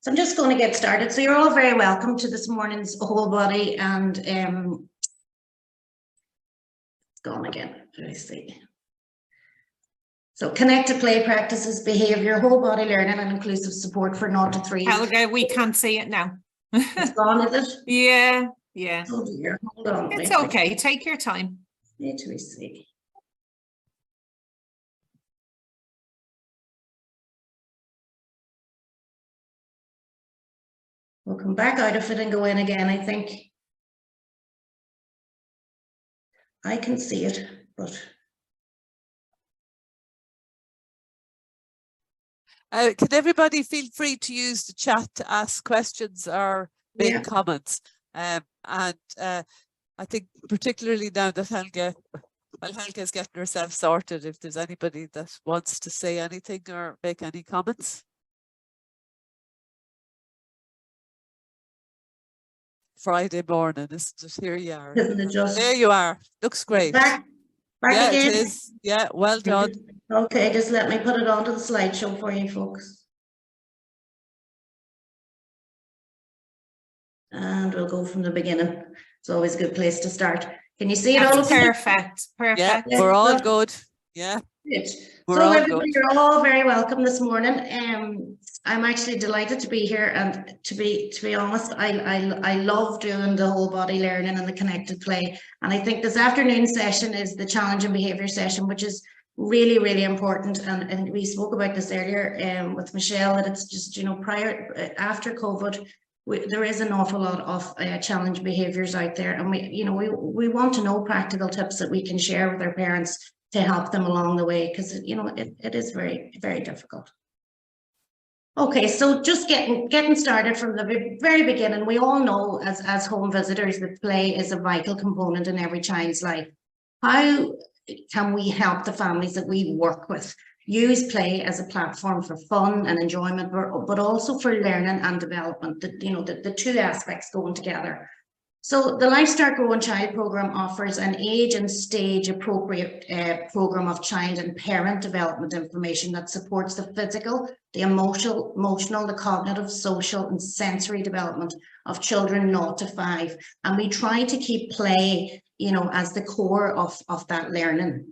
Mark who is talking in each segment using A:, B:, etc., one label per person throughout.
A: So I'm just going to get started. So you're all very welcome to this morning's whole body and it's gone again. Let me see. So connected play practices, behaviour, whole body learning and inclusive support for 0 to 3.
B: Helga, we can't see it now.
A: It's gone, is it?
B: Yeah.
A: Oh dear, hold on.
B: It's okay, take your time.
A: Let me see. We'll come back out of it and go in again, I think. I can see it, but...
C: Can everybody feel free to use the chat to ask questions or make comments? I think particularly now that Helga's getting herself sorted, if there's anybody that wants to say anything or make any comments. Friday morning, isn't it? Here you are.
A: Isn't it just...
C: There you are. Looks great.
A: Back
C: yeah,
A: again.
C: It is. Yeah, well done.
A: Okay, just let me put it onto the slideshow for you folks. And we'll go from the beginning. It's always a good place to start. Can you see it all?
B: Perfect.
C: Yeah, we're all good. Yeah.
A: Good.
C: We're
A: so
C: all
A: everybody,
C: good.
A: You're all very welcome this morning. I'm actually delighted to be here, and to be honest, I love doing the whole body learning and the connected play. And I think this afternoon session is the challenge and behaviour session, which is really, really important. And we spoke about this earlier with Michelle, that it's just, you know, after COVID, there is an awful lot of challenge behaviours out there, and we want to know practical tips that we can share with our parents to help them along the way, because it is very, very difficult. Okay, so just getting started from the very beginning. We all know as home visitors that play is a vital component in every child's life. How can we help the families that we work with use play as a platform for fun and enjoyment, but also for learning and development? The two aspects going together. So the LifeStart Growing Child program offers an age and stage appropriate program of child and parent development information that supports the physical, the emotional, the cognitive, social and sensory development of children 0 to 5. And we try to keep play, as the core of that learning.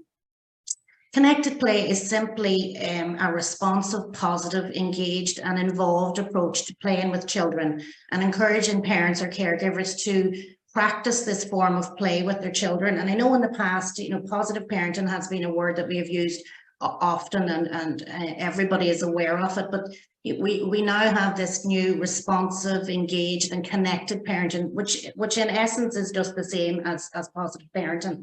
A: Connected play is simply a responsive, positive, engaged and involved approach to playing with children, and encouraging parents or caregivers to practice this form of play with their children. And I know in the past, positive parenting has been a word that we have used often, and everybody is aware of it, but we now have this new responsive, engaged and connected parenting, which in essence is just the same as positive parenting.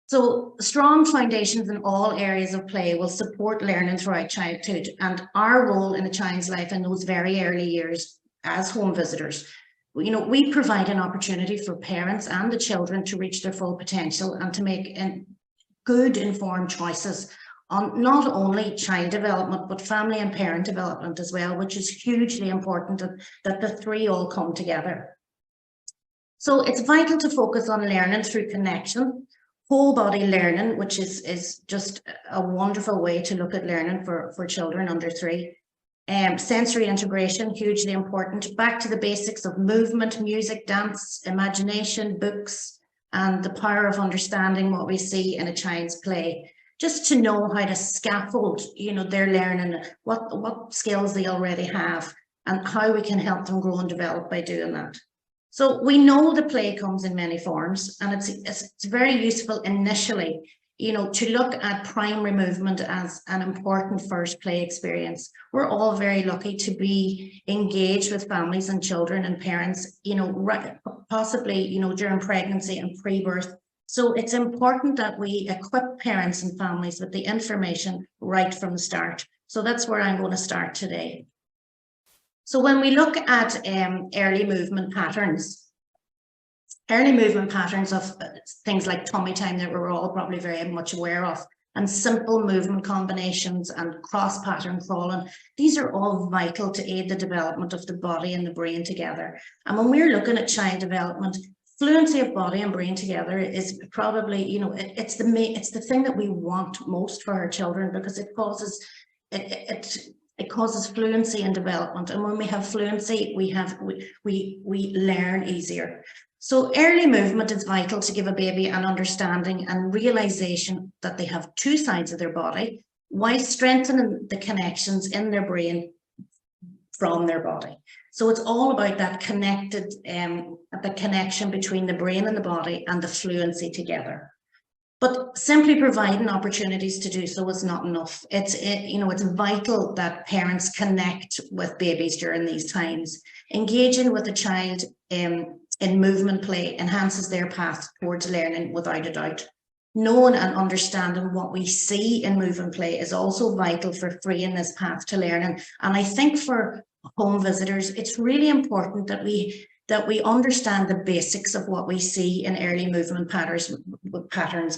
A: So strong foundations in all areas of play will support learning throughout childhood, and our role in a child's life in those very early years as home visitors. We provide an opportunity for parents and the children to reach their full potential and to make good informed choices on not only child development, but family and parent development as well, which is hugely important that the three all come together. So it's vital to focus on learning through connection, whole body learning, which is just a wonderful way to look at learning for children under 3. Sensory integration, hugely important. Back to the basics of movement, music, dance, imagination, books, and the power of understanding what we see in a child's play. Just to know how to scaffold, their learning, what skills they already have, and how we can help them grow and develop by doing that. So we know the play comes in many forms, and it's very useful initially, to look at primary movement as an important first play experience. We're all very lucky to be engaged with families and children and parents, possibly, during pregnancy and pre-birth. So it's important that we equip parents and families with the information right from the start. So that's where I'm going to start today. So when we look at early movement patterns of things like tummy time that we're all probably very much aware of, and simple movement combinations and cross pattern crawling, these are all vital to aid the development of the body and the brain together. And when we're looking at child development, fluency of body and brain together is probably, it's the thing that we want most for our children, because it It causes fluency in development. And when we have fluency, we learn easier. So early movement is vital to give a baby an understanding and realization that they have two sides of their body, while strengthening the connections in their brain from their body. So it's all about that connected, the connection between the brain and the body and the fluency together. But simply providing opportunities to do so is not enough. It's vital that parents connect with babies during these times. Engaging with a child in movement play enhances their path towards learning without a doubt. Knowing and understanding what we see in movement play is also vital for freeing this path to learning. And I think for home visitors, it's really important that we understand the basics of what we see in early movement patterns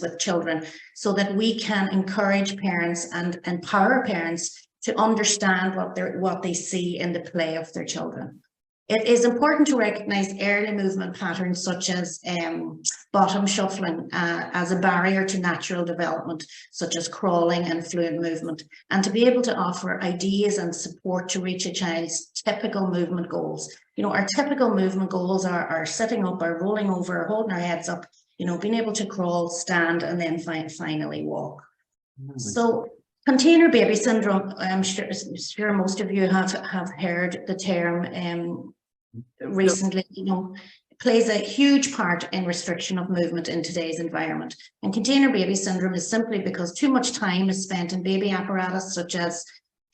A: with children, so that we can encourage parents and empower parents to understand what they see in the play of their children. It is important to recognize early movement patterns such as bottom shuffling as a barrier to natural development, such as crawling and fluid movement, and to be able to offer ideas and support to reach a child's typical movement goals. Our typical movement goals are sitting up, or rolling over, or holding our heads up, being able to crawl, stand, and then finally walk. So container baby syndrome, I'm sure most of you have heard the term recently, plays a huge part in restriction of movement in today's environment. And container baby syndrome is simply because too much time is spent in baby apparatus such as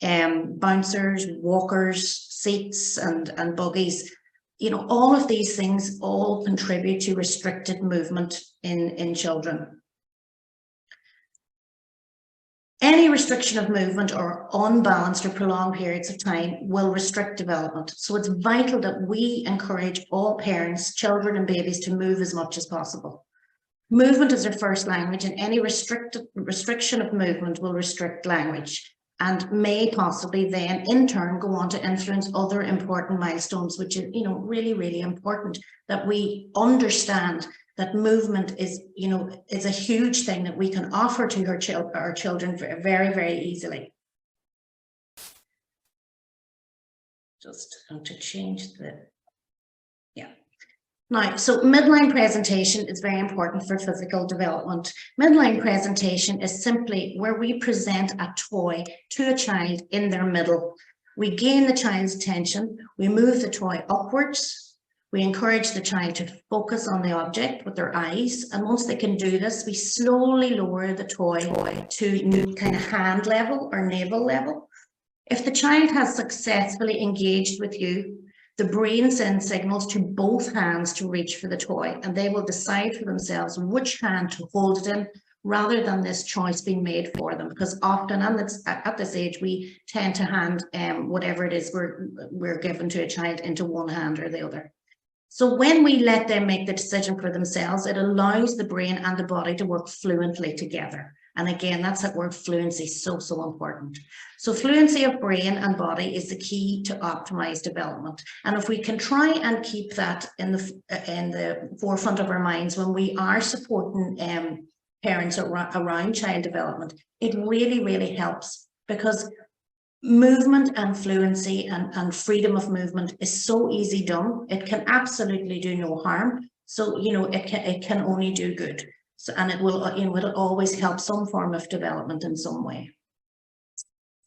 A: bouncers, walkers, seats, and buggies. All of these things all contribute to restricted movement in children. Any restriction of movement or unbalanced or prolonged periods of time will restrict development. So it's vital that we encourage all parents, children and babies to move as much as possible. Movement is their first language, and any restriction of movement will restrict language and may possibly then in turn go on to influence other important milestones, which is, really, really important that we understand that movement is a huge thing that we can offer to our children very, very easily. Just want to change Now, so midline presentation is very important for physical development. Midline presentation is simply where we present a toy to a child in their middle. We gain the child's attention, we move the toy upwards. We encourage the child to focus on the object with their eyes, and once they can do this, we slowly lower the toy to kind of hand level or navel level. If the child has successfully engaged with you, the brain sends signals to both hands to reach for the toy, and they will decide for themselves which hand to hold it in, rather than this choice being made for them, because often at this age we tend to hand whatever it is we're given to a child into one hand or the other. So when we let them make the decision for themselves, it allows the brain and the body to work fluently together. And again, that's that word fluency, so important. So fluency of brain and body is the key to optimized development. And if we can try and keep that in the forefront of our minds when we are supporting parents around child development, it really, really helps, because movement and fluency and freedom of movement is so easy done. It can absolutely do no harm. So, it can only do good. So, and it will, it'll always help some form of development in some way.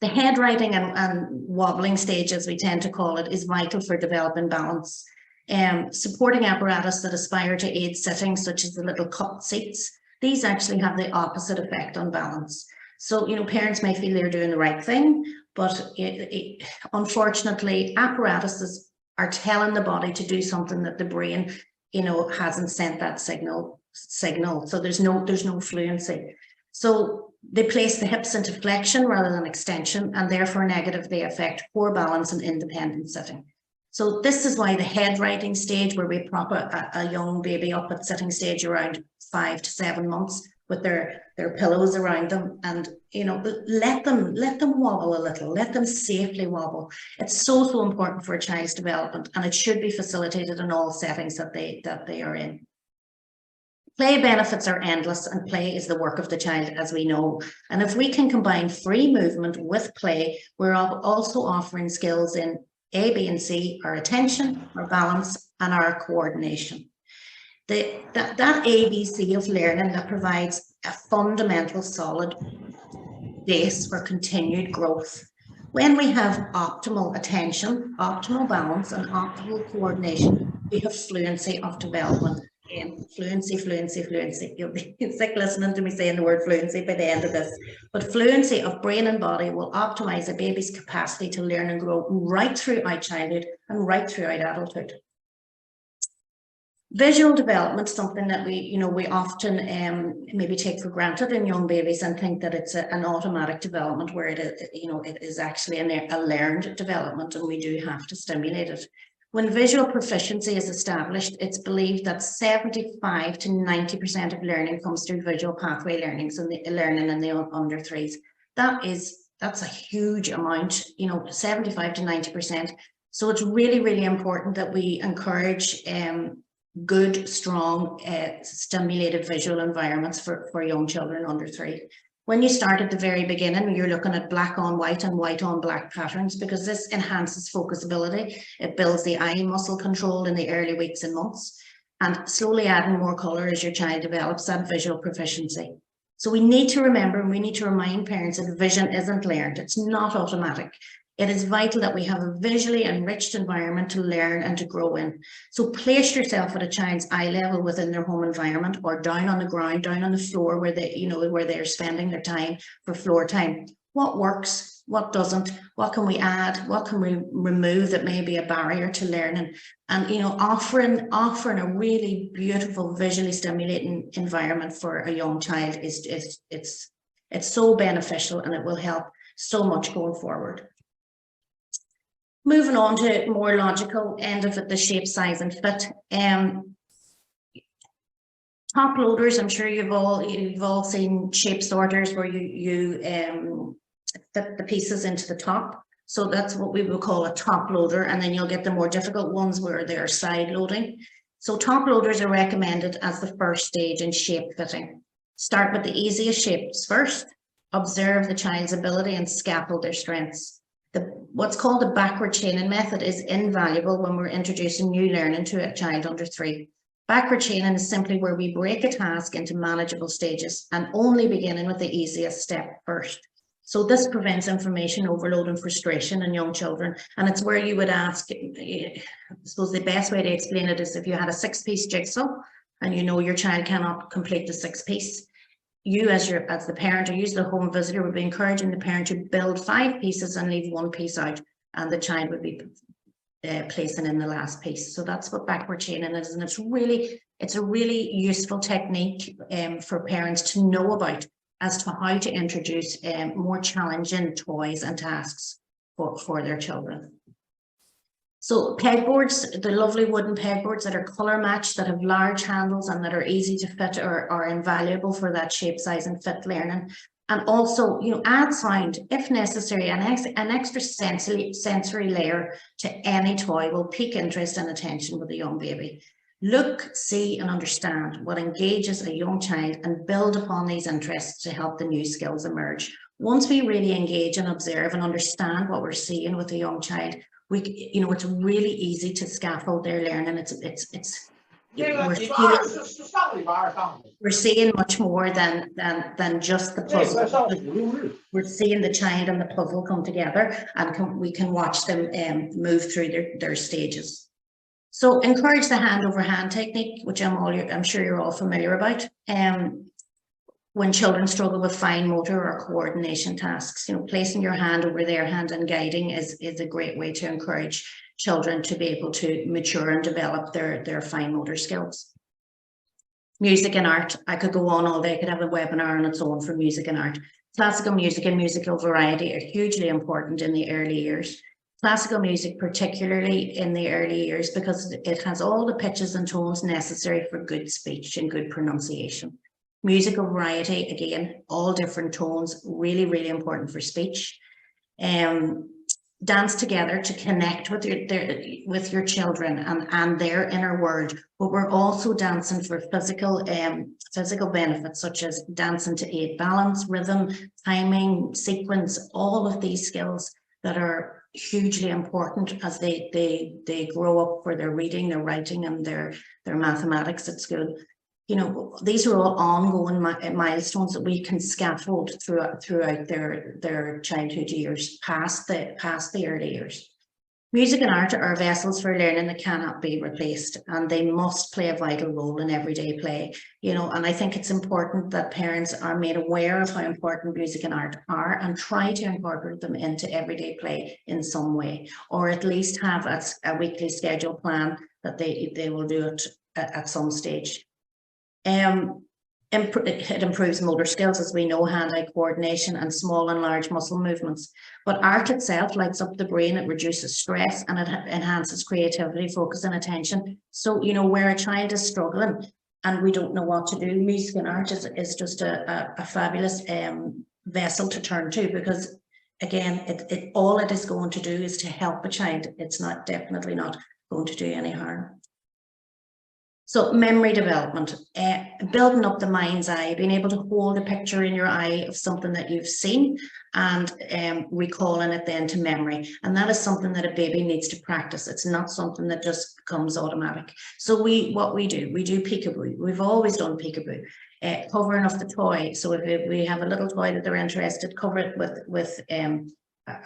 A: The head writing and wobbling stage, as we tend to call it, is vital for developing balance. Supporting apparatus that aspire to aid sitting, such as the little cup seats, these actually have the opposite effect on balance. So, parents may feel they're doing the right thing, but unfortunately, apparatuses are telling the body to do something that the brain, hasn't sent that signal. So there's no fluency. So they place the hips into flexion rather than extension, and therefore negatively affect poor balance and independent sitting. So this is why the head writing stage, where we prop a young baby up at sitting stage around 5 to 7 months with their pillows around them, and let them wobble a little, let them safely wobble. It's so important for a child's development, and it should be facilitated in all settings that they are in. Play benefits are endless, and play is the work of the child, as we know. And if we can combine free movement with play, we're also offering skills in A, B, and C, our attention, our balance, and our coordination. That ABC of learning that provides a fundamental solid base for continued growth. When we have optimal attention, optimal balance, and optimal coordination, we have fluency of development. Again, fluency. You'll be sick listening to me saying the word fluency by the end of this. But fluency of brain and body will optimize a baby's capacity to learn and grow right throughout childhood and right throughout adulthood. Visual development, something that we often maybe take for granted in young babies and think that it's an automatic development, where it is actually a learned development, and we do have to stimulate it. When visual proficiency is established, it's believed that 75 to 90% of learning comes through visual pathway learnings and the learning in the under threes. That's a huge amount, 75 to 90%. So it's really, really important that we encourage good, strong, stimulated visual environments for young children under 3. When you start at the very beginning, you're looking at black on white and white on black patterns, because this enhances focusability. It builds the eye muscle control in the early weeks and months, and slowly adding more color as your child develops that visual proficiency. So we need to remember, and we need to remind parents that vision isn't learned. It's not automatic. It is vital that we have a visually enriched environment to learn and to grow in. So place yourself at a child's eye level within their home environment, or down on the ground, down on the floor where where they're spending their time for floor time. What works, what doesn't, what can we add, what can we remove that may be a barrier to learning? And offering a really beautiful, visually stimulating environment for a young child it's so beneficial, and it will help so much going forward. Moving on to more logical end of it, the shape, size, and fit. Top loaders, I'm sure you've all seen shape sorters where you fit the pieces into the top. So that's what we would call a top loader, and then you'll get the more difficult ones where they're side loading. So top loaders are recommended as the first stage in shape fitting. Start with the easiest shapes first. Observe the child's ability and scaffold their strengths. What's called the backward chaining method is invaluable when we're introducing new learning to a child under 3. Backward chaining is simply where we break a task into manageable stages and only beginning with the easiest step first. So this prevents information overload and frustration in young children. And it's where you would ask, I suppose the best way to explain it is if you had a 6-piece jigsaw and your child cannot complete the 6-piece. You as the parent, or you as the home visitor, would be encouraging the parent to build 5 pieces and leave 1 piece out, and the child would be placing in the last piece. So that's what backward chaining is, and it's a really useful technique for parents to know about as to how to introduce more challenging toys and tasks for their children. So pegboards, the lovely wooden pegboards that are colour matched, that have large handles and that are easy to fit, are invaluable for that shape, size and fit learning. And also, add sound if necessary. An extra sensory layer to any toy will pique interest and attention with a young baby. Look, see and understand what engages a young child and build upon these interests to help the new skills emerge. Once we really engage and observe and understand what we're seeing with a young child, it's really easy to scaffold their learning. We're seeing much more than just the puzzle. We're seeing the child and the puzzle come together, and we can watch them move through their stages. So encourage the hand over hand technique, which I'm sure you're all familiar about. When children struggle with fine motor or coordination tasks, placing your hand over their hand and guiding is a great way to encourage children to be able to mature and develop their fine motor skills. Music and art. I could go on all day. I could have a webinar on its own for music and art. Classical music and musical variety are hugely important in the early years. Classical music, particularly in the early years, because it has all the pitches and tones necessary for good speech and good pronunciation. Musical variety, again, all different tones, really, really important for speech. dance together to connect with with your children and their inner world, but we're also dancing for physical benefits, such as dancing to aid balance, rhythm, timing, sequence, all of these skills that are hugely important as they grow up for their reading, their writing, and their mathematics at school. You know, these are all ongoing milestones that we can scaffold throughout their childhood years, past the early years. Music and art are vessels for learning that cannot be replaced, and they must play a vital role in everyday play. You know, and I think it's important that parents are made aware of how important music and art are, and try to incorporate them into everyday play in some way, or at least have a weekly schedule plan that they will do it at some stage. It improves motor skills, as we know, hand-eye coordination and small and large muscle movements. But art itself lights up the brain, it reduces stress, and it enhances creativity, focus, and attention. So, you know, where a child is struggling and we don't know what to do, music and art is just a fabulous vessel to turn to, because again, all it is going to do is to help a child. It's definitely not going to do any harm. So memory development, building up the mind's eye, being able to hold a picture in your eye of something that you've seen and recalling it then to memory. And that is something that a baby needs to practice. It's not something that just comes automatic. So what we do peekaboo. We've always done peekaboo, covering of the toy. So if we have a little toy that they're interested, cover it with a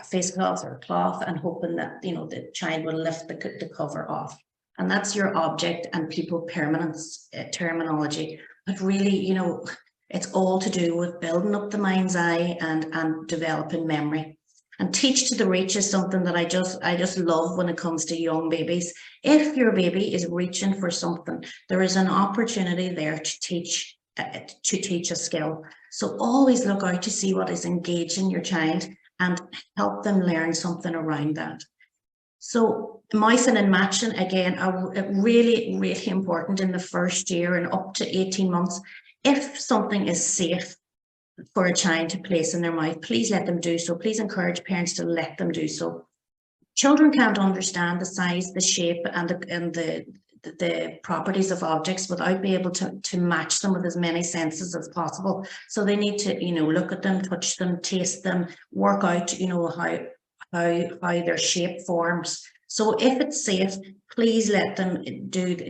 A: face cloth or a cloth, and hoping that, you know, the child will lift the cover off. And that's your object and people permanence terminology. But really, you know, it's all to do with building up the mind's eye and developing memory. And teach to the reach is something that I just love when it comes to young babies. If your baby is reaching for something, there is an opportunity there to teach a skill. So always look out to see what is engaging your child and help them learn something around that. So mousing and matching, again, are really, really important in the first year and up to 18 months. If something is safe for a child to place in their mouth, please let them do so. Please encourage parents to let them do so. Children can't understand the size, the shape, and the properties of objects without being able to match them with as many senses as possible. So they need to, you know, look at them, touch them, taste them, work out, you know, how their shape forms. So if it's safe, please let them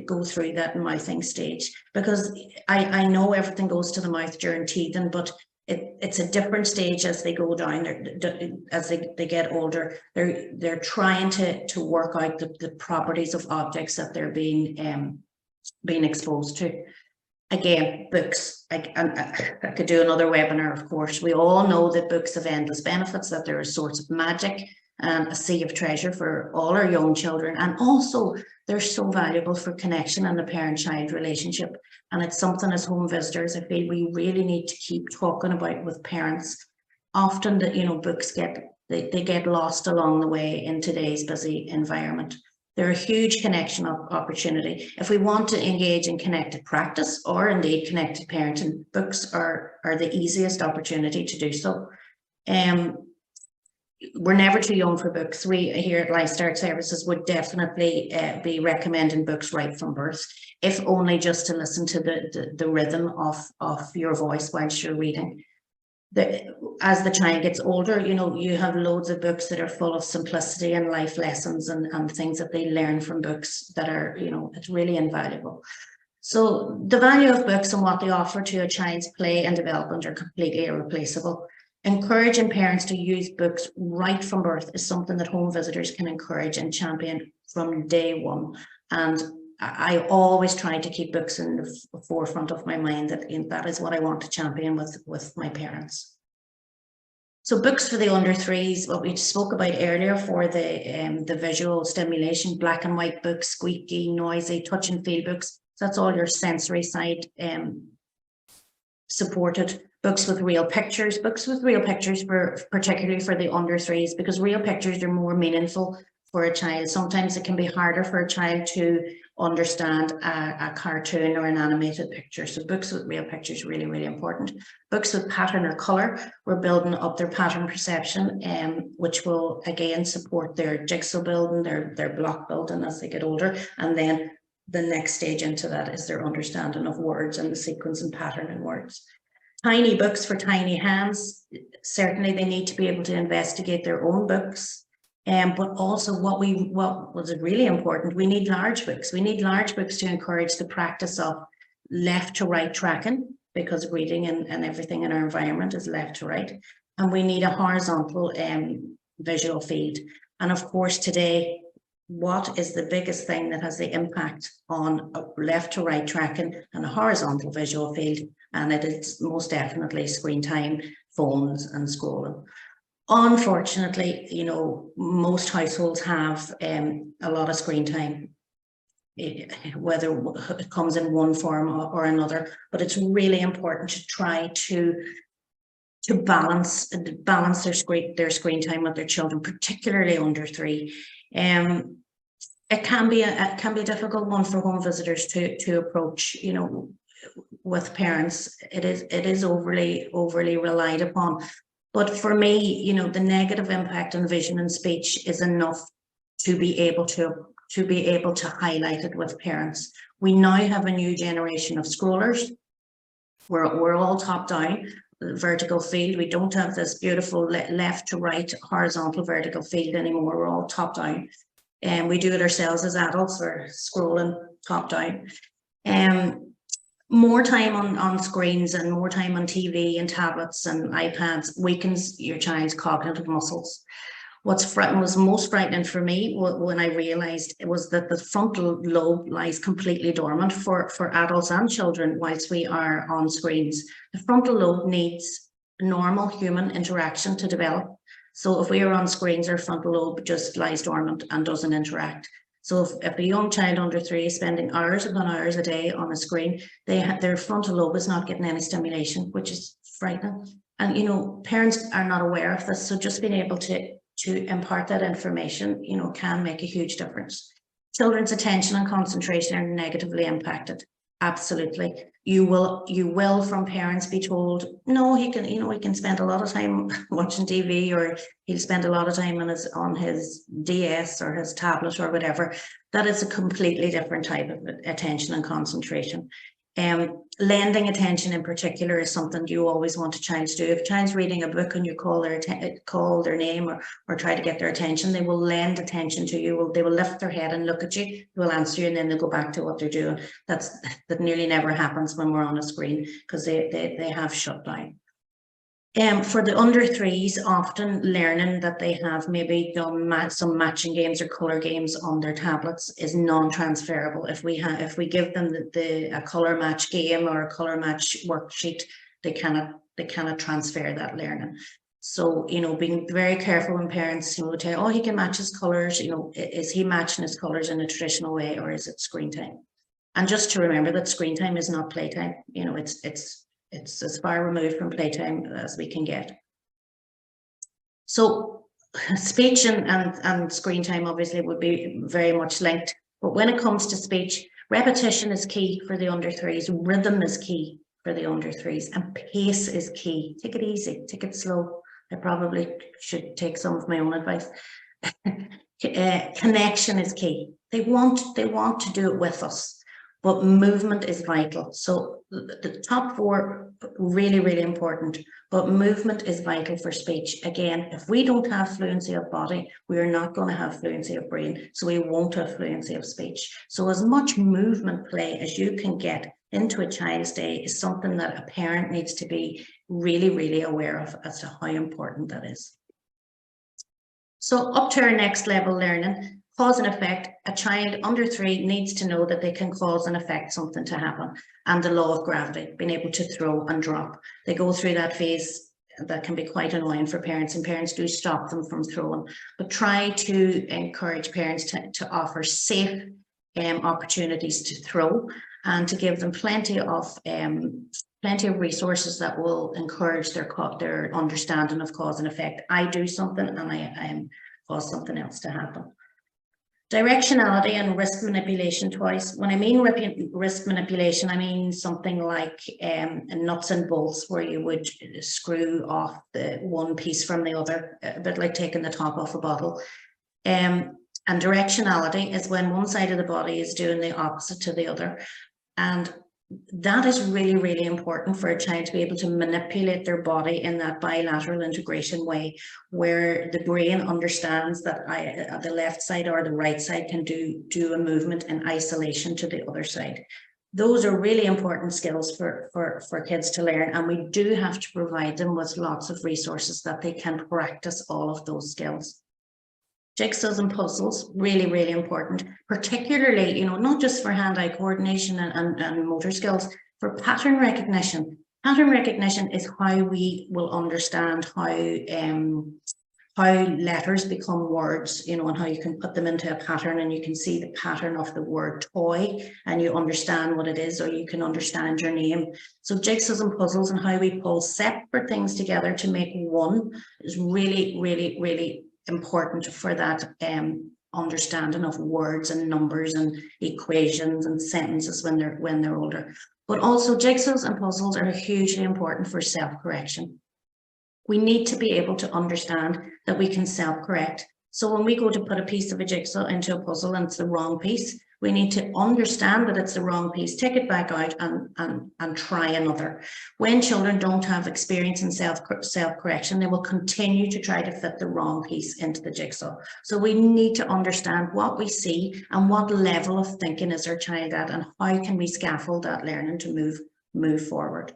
A: go through that mouthing stage, because I know everything goes to the mouth during teething, but it's a different stage as they go down. As they get older, they're trying to work out the properties of objects that they're being exposed to. Again, books, I could do another webinar, of course. We all know that books have endless benefits, that they're a source of magic and a sea of treasure for all our young children. And also they're so valuable for connection and the parent-child relationship. And it's something as home visitors, I feel we really need to keep talking about with parents. Often that, you know, books they get lost along the way in today's busy environment. They're a huge connection opportunity. If we want to engage in connected practice or indeed connected parenting, books are the easiest opportunity to do so. We're never too young for books. We here at Lifestart Services would definitely be recommending books right from birth, if only just to listen to the rhythm of your voice whilst you're reading. As the child gets older, you know, you have loads of books that are full of simplicity and life lessons and things that they learn from books that are, you know, it's really invaluable. So the value of books and what they offer to a child's play and development are completely irreplaceable. Encouraging parents to use books right from birth is something that home visitors can encourage and champion from day one. And I always try to keep books in the forefront of my mind, that is what I want to champion with my parents. So books for the under threes, what we spoke about earlier for the visual stimulation, black and white books, squeaky, noisy, touch and feel books. So that's all your sensory side supported. Books with real pictures, particularly for the under threes, because real pictures are more meaningful for a child. Sometimes it can be harder for a child to understand a cartoon or an animated picture. So books with real pictures really, really important. Books with pattern or color, we're building up their pattern perception, which will again support their jigsaw building, their block building as they get older. And then the next stage into that is their understanding of words and the sequence and pattern in words. Tiny books for tiny hands. Certainly they need to be able to investigate their own books. But also what was really important, we need large books. We need large books to encourage the practice of left to right tracking, because reading and everything in our environment is left to right. And we need a horizontal visual field. And of course today, what is the biggest thing that has the impact on left to right tracking and a horizontal visual field? And it is most definitely screen time, phones and scrolling. Unfortunately, you know, most households have a lot of screen time, whether it comes in one form or another, but it's really important to try to balance their screen time with their children, particularly under 3. It can be a difficult one for home visitors to approach, you know, with parents. It is overly relied upon. But for me, you know, the negative impact on vision and speech is enough to be able to highlight it with parents. We now have a new generation of scrollers. We're all top down, vertical field. We don't have this beautiful left to right horizontal vertical field anymore. We're all top down. And we do it ourselves as adults. We're scrolling top down. More time on screens and more time on TV and tablets and iPads weakens your child's cognitive muscles. What was most frightening for me when I realized it was that the frontal lobe lies completely dormant for adults and children whilst we are on screens. The frontal lobe needs normal human interaction to develop. So if we are on screens, our frontal lobe just lies dormant and doesn't interact. So if a young child under 3 is spending hours upon hours a day on a screen, their frontal lobe is not getting any stimulation, which is frightening. And, you know, parents are not aware of this. So just being able to impart that information, you know, can make a huge difference. Children's attention and concentration are negatively impacted. Absolutely. You will from parents be told, no, he can spend a lot of time watching TV, or he'll spend a lot of time on his DS or his tablet or whatever. That is a completely different type of attention and concentration. Lending attention in particular is something you always want a child to do. If a child's reading a book and you call their name or try to get their attention, they will lend attention to you. They will lift their head and look at you. They will answer you, and then they'll go back to what they're doing. That nearly never happens when we're on a screen, because they have shut down. For the under 3s, often learning that they have maybe done some matching games or color games on their tablets is non-transferable. If we give them a color match game or a color match worksheet, they cannot transfer that learning. So, you know, being very careful when parents, you know, tell, oh, he can match his colors. You know, is he matching his colors in a traditional way, or is it screen time? And just to remember that screen time is not playtime. You know, it's as far removed from playtime as we can get. So speech and screen time obviously would be very much linked. But when it comes to speech, repetition is key for the under 3s. Rhythm is key for the under 3s. And pace is key. Take it easy, take it slow. I probably should take some of my own advice. Connection is key. They want to do it with us. But movement is vital. So the top 4, really, really important, but movement is vital for speech. Again, if we don't have fluency of body, we are not going to have fluency of brain. So we won't have fluency of speech. So as much movement play as you can get into a child's day is something that a parent needs to be really, really aware of as to how important that is. So up to our next level learning. Cause and effect. A child under 3 needs to know that they can cause and affect something to happen, and the law of gravity, being able to throw and drop. They go through that phase that can be quite annoying for parents, and parents do stop them from throwing. But try to encourage parents to offer safe opportunities to throw, and to give them plenty of resources that will encourage their understanding of cause and effect. I do something and I cause something else to happen. Directionality and risk manipulation toys. When I mean risk manipulation, I mean something like nuts and bolts, where you would screw off the one piece from the other, a bit like taking the top off a bottle. And directionality is when one side of the body is doing the opposite to the other. And that is really, really important for a child to be able to manipulate their body in that bilateral integration way, where the brain understands that the left side or the right side can do a movement in isolation to the other side. Those are really important skills for kids to learn, and we do have to provide them with lots of resources that they can practice all of those skills. Jigsaws and puzzles, really, really important, particularly, you know, not just for hand-eye coordination and motor skills, for pattern recognition. Pattern recognition is how we will understand how letters become words, you know, and how you can put them into a pattern, and you can see the pattern of the word toy and you understand what it is, or you can understand your name. So jigsaws and puzzles and how we pull separate things together to make one is really, really, really important for that understanding of words and numbers and equations and sentences when they're older. But also jigsaws and puzzles are hugely important for self-correction. We need to be able to understand that we can self-correct. So when we go to put a piece of a jigsaw into a puzzle and it's the wrong piece, we need to understand that it's the wrong piece, take it back out and try another. When children don't have experience in self-correction, they will continue to try to fit the wrong piece into the jigsaw. So we need to understand what we see and what level of thinking is our child at, and how can we scaffold that learning to move forward.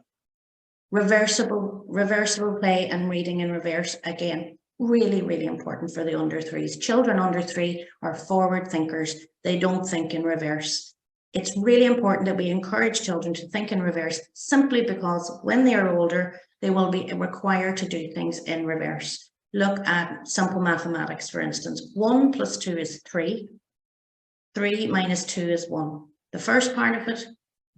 A: Reversible play and reading in reverse, again, really, really important for the under 3s. Children under 3 are forward thinkers. They don't think in reverse. It's really important that we encourage children to think in reverse, simply because when they are older, they will be required to do things in reverse. Look at simple mathematics, for instance. 1 + 2 is 3. 3 - 2 is 1. The first part of it,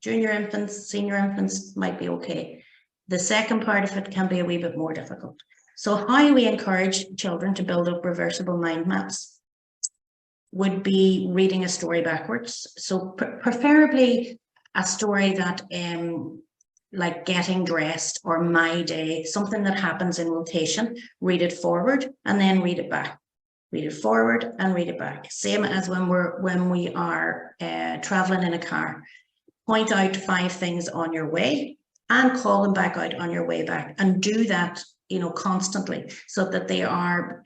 A: junior infants, senior infants, might be okay. The second part of it can be a wee bit more difficult. So how we encourage children to build up reversible mind maps would be reading a story backwards. So preferably a story that like Getting Dressed or My Day, something that happens in rotation. Read it forward and then read it back. Read it forward and read it back. Same as when we are traveling in a car. Point out 5 things on your way and call them back out on your way back, and do that, you know, constantly, so that they are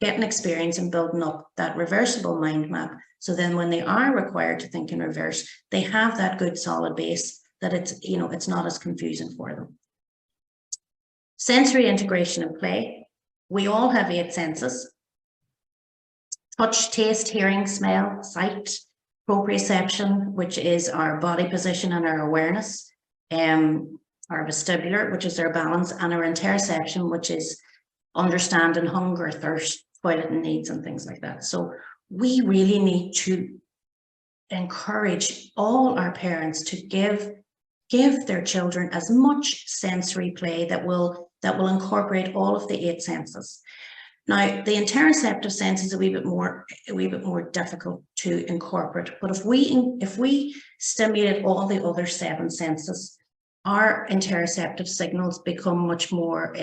A: getting experience and building up that reversible mind map. So then when they are required to think in reverse, they have that good solid base that it's, you know, it's not as confusing for them. Sensory integration and play. We all have 8 senses: touch, taste, hearing, smell, sight, proprioception, which is our body position and our awareness, our vestibular, which is our balance, and our interoception, which is understanding hunger, thirst, toilet needs, and things like that. So we really need to encourage all our parents to give their children as much sensory play that will incorporate all of the 8 senses. Now, the interoceptive sense is a wee bit more difficult to incorporate, but if we stimulate all the other 7 senses, our interoceptive signals become much more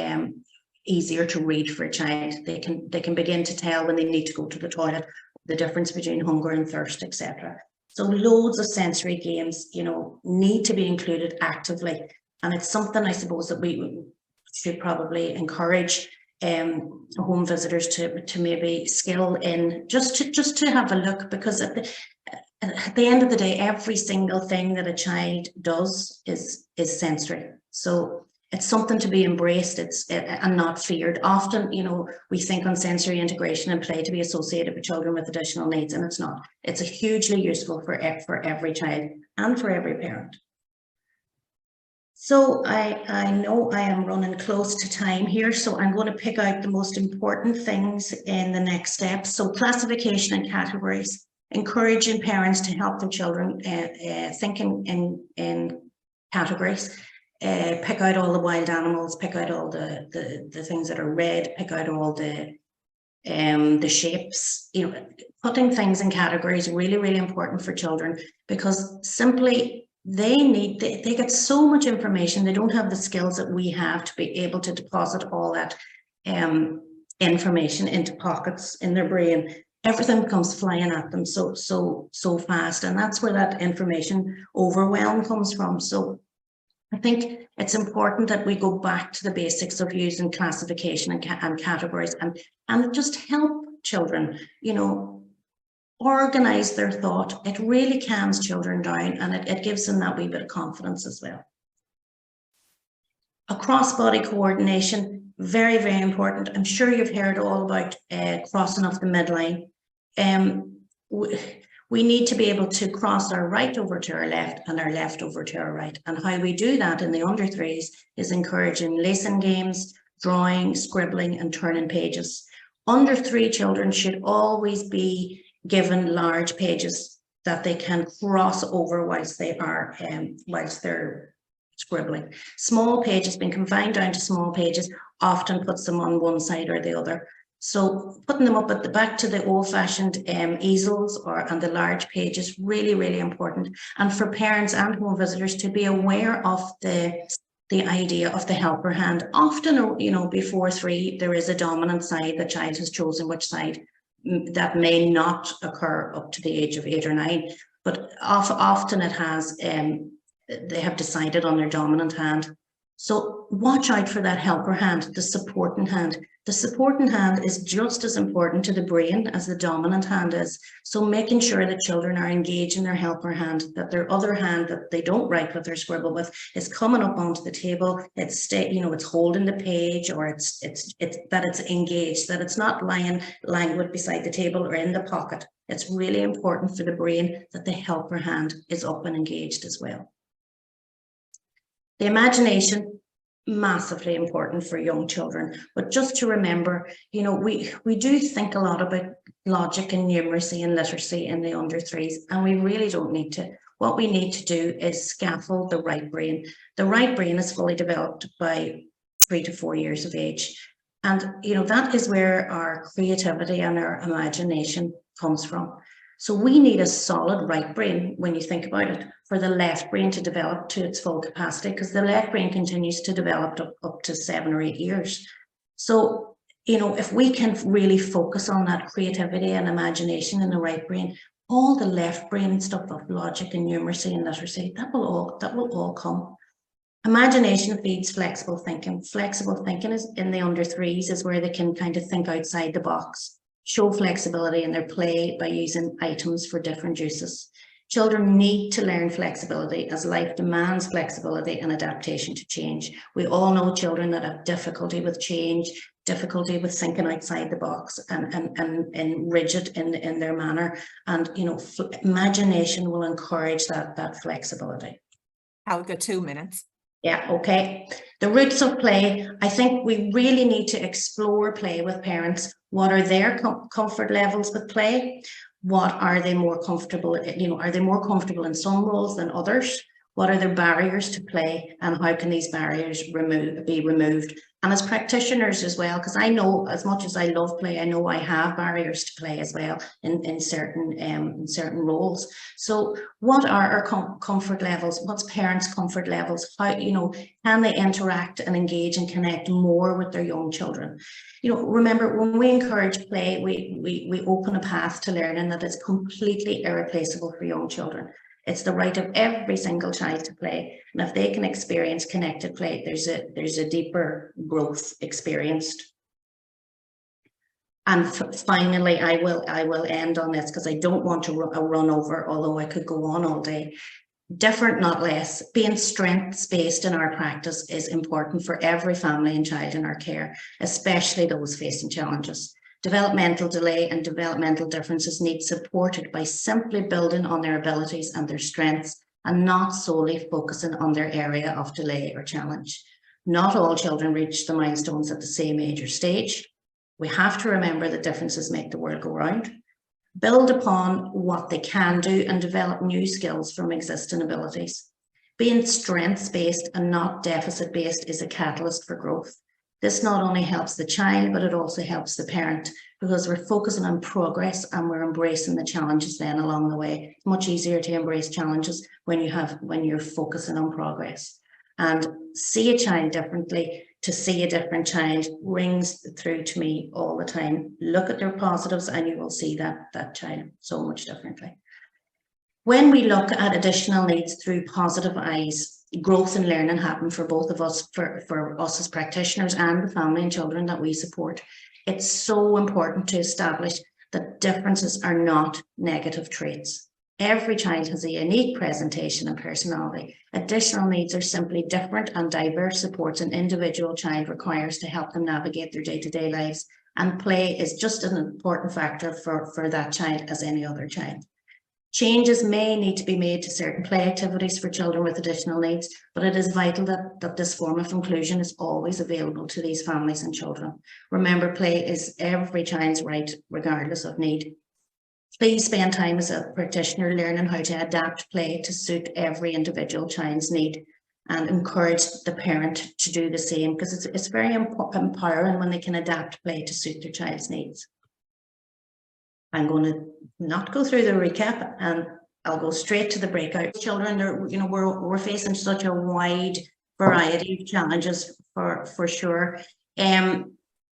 A: easier to read for a child. They can begin to tell when they need to go to the toilet, the difference between hunger and thirst, etc. So loads of sensory games, you know, need to be included actively, and it's something, I suppose, that we should probably encourage home visitors to maybe skill in, just to have a look, because at the end of the day, every single thing that a child does is sensory. So it's something to be embraced, and not feared. Often, you know, we think on sensory integration and play to be associated with children with additional needs, and it's not. It's a hugely useful for every child and for every parent. So I know I am running close to time here, so I'm going to pick out the most important things in the next step. So classification and categories, encouraging parents to help their children thinking in categories. Pick out all the wild animals, pick out all the things that are red, pick out all the the shapes, putting things in categories, really, really important for children, because simply they get so much information. They don't have the skills that we have to be able to deposit all that information into pockets in their brain. Everything comes flying at them so fast, and that's where that information overwhelm comes from. So I think it's important that we go back to the basics of using classification and categories, and just help children, organize their thought. It really calms children down, and it gives them that wee bit of confidence as well. A cross-body coordination, very, very important. I'm sure you've heard all about crossing off the midline. We need to be able to cross our right over to our left and our left over to our right. And how we do that in the under threes is encouraging lacing games, drawing, scribbling, and turning pages. Under three children should always be given large pages that they can cross over whilst they're scribbling. Small pages, being confined down to small pages, often puts them on one side or the other. So putting them up at the back to the old-fashioned easels and the large pages, really, really important. And for parents and home visitors to be aware of the idea of the helper hand. Often, before three, there is a dominant side. The child has chosen which side. That may not occur up to the age of 8 or 9, but often it has. They have decided on their dominant hand. So watch out for that helper hand, the supporting hand. The supporting hand is just as important to the brain as the dominant hand is. So making sure that children are engaged in their helper hand, that their other hand that they don't write with or scribble with is coming up onto the table. It's holding the page, or it's engaged, that it's not lying languid beside the table or in the pocket. It's really important for the brain that the helper hand is up and engaged as well. The imagination, massively important for young children, but just to remember, we do think a lot about logic and numeracy and literacy in the under threes, and we really don't need to. What we need to do is scaffold the right brain. The right brain is fully developed by 3 to 4 years of age, and that is where our creativity and our imagination comes from. So we need a solid right brain, when you think about it, for the left brain to develop to its full capacity, because the left brain continues to develop up to 7 or 8 years. So, if we can really focus on that creativity and imagination in the right brain, all the left brain stuff of logic and numeracy and literacy, that will all come. Imagination feeds flexible thinking. Flexible thinking is in the under threes, is where they can kind of think outside the box, show flexibility in their play by using items for different uses. Children need to learn flexibility, as life demands flexibility and adaptation to change. We all know children that have difficulty with change, difficulty with thinking outside the box and rigid in their manner. And imagination will encourage that flexibility.
B: Helga, 2 minutes.
A: Yeah, okay. The roots of play. I think we really need to explore play with parents. What are their comfort levels with play? What are they more comfortable? Are they more comfortable in some roles than others? What are their barriers to play, and how can these barriers be removed? And as practitioners as well, because I know, as much as I love play, I know I have barriers to play as well in certain roles. So what are our comfort levels? What's parents' comfort levels? How, can they interact and engage and connect more with their young children? Remember, when we encourage play, we open a path to learning that is completely irreplaceable for young children. It's the right of every single child to play, and if they can experience connected play, there's a deeper growth experienced. And finally, I will end on this, because I don't want to run over, although I could go on all day. Different, not less. Being strengths-based in our practice is important for every family and child in our care, especially those facing challenges. Developmental delay and developmental differences need supported by simply building on their abilities and their strengths, and not solely focusing on their area of delay or challenge. Not all children reach the milestones at the same age or stage. We have to remember that differences make the world go round. Build upon what they can do and develop new skills from existing abilities. Being strengths-based and not deficit-based is a catalyst for growth. This not only helps the child, but it also helps the parent, because we're focusing on progress and we're embracing the challenges then along the way. It's much easier to embrace challenges when you're focusing on progress. And see a child differently, to see a different child rings through to me all the time. Look at their positives and you will see that child so much differently. When we look at additional needs through positive eyes, growth and learning happen for both of us, for us as practitioners and the family and children that we support. It's so important to establish that differences are not negative traits. Every child has a unique presentation and personality. Additional needs are simply different and diverse supports an individual child requires to help them navigate their day-to-day lives. And play is just an important factor for that child as any other child. Changes may need to be made to certain play activities for children with additional needs, but it is vital that this form of inclusion is always available to these families and children. Remember, play is every child's right, regardless of need. Please spend time as a practitioner learning how to adapt play to suit every individual child's need, and encourage the parent to do the same, because it's very empowering when they can adapt play to suit their child's needs. I'm going to not go through the recap, and I'll go straight to the breakout. Children, we're facing such a wide variety of challenges for sure.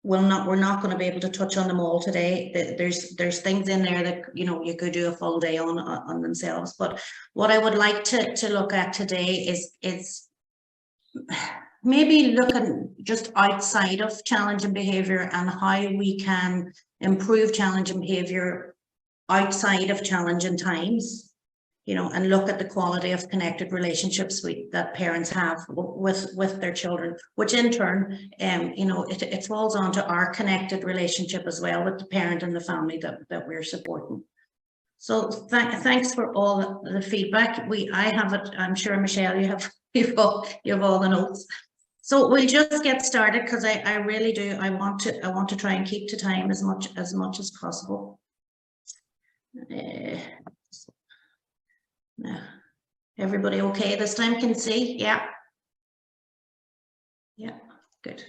A: We're not going to be able to touch on them all today. There's things in there that you could do a full day on themselves. But what I would like to look at today is maybe looking just outside of challenging behavior and how we can improve challenging behavior outside of challenging times, and look at the quality of connected relationships that parents have with their children, which in turn, it falls onto our connected relationship as well with the parent and the family that we're supporting. So thanks for all the feedback. I have it. I'm sure, Michelle, you've all the notes. So we'll just get started, because I really do. I want to try and keep to time as much as possible. Everybody okay this time? Can see? Yeah, good.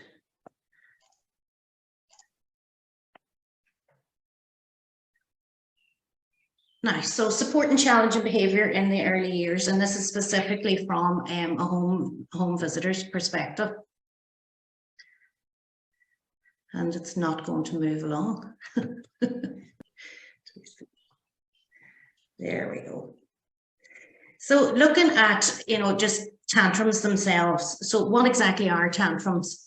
A: Nice. So support and challenging behavior in the early years, and this is specifically from a home visitor's perspective. And it's not going to move along. There we go. So looking at, just tantrums themselves. So what exactly are tantrums?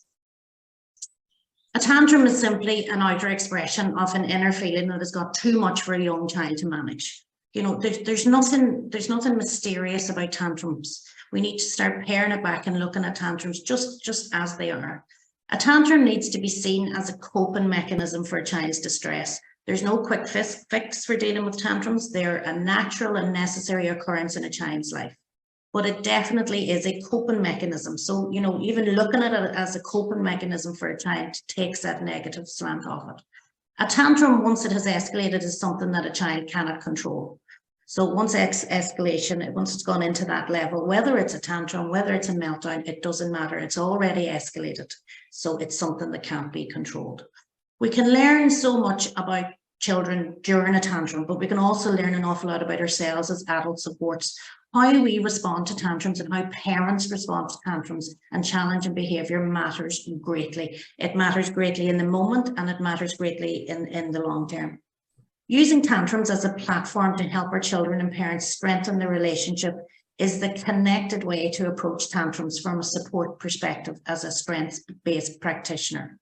A: A tantrum is simply an outer expression of an inner feeling that has got too much for a young child to manage. There's nothing mysterious about tantrums. We need to start paring it back and looking at tantrums just as they are. A tantrum needs to be seen as a coping mechanism for a child's distress. There's no quick fix for dealing with tantrums. They're a natural and necessary occurrence in a child's life. But it definitely is a coping mechanism. So, even looking at it as a coping mechanism for a child takes that negative slant off it. A tantrum, once it has escalated, is something that a child cannot control. So once escalation, once it's gone into that level, whether it's a tantrum, whether it's a meltdown, it doesn't matter. It's already escalated. So it's something that can't be controlled. We can learn so much about children during a tantrum, but we can also learn an awful lot about ourselves as adult supports, how we respond to tantrums and how parents respond to tantrums and challenging behavior matters greatly. It matters greatly in the moment, and it matters greatly in the long term. Using tantrums as a platform to help our children and parents strengthen their relationship is the connected way to approach tantrums from a support perspective as a strengths-based practitioner.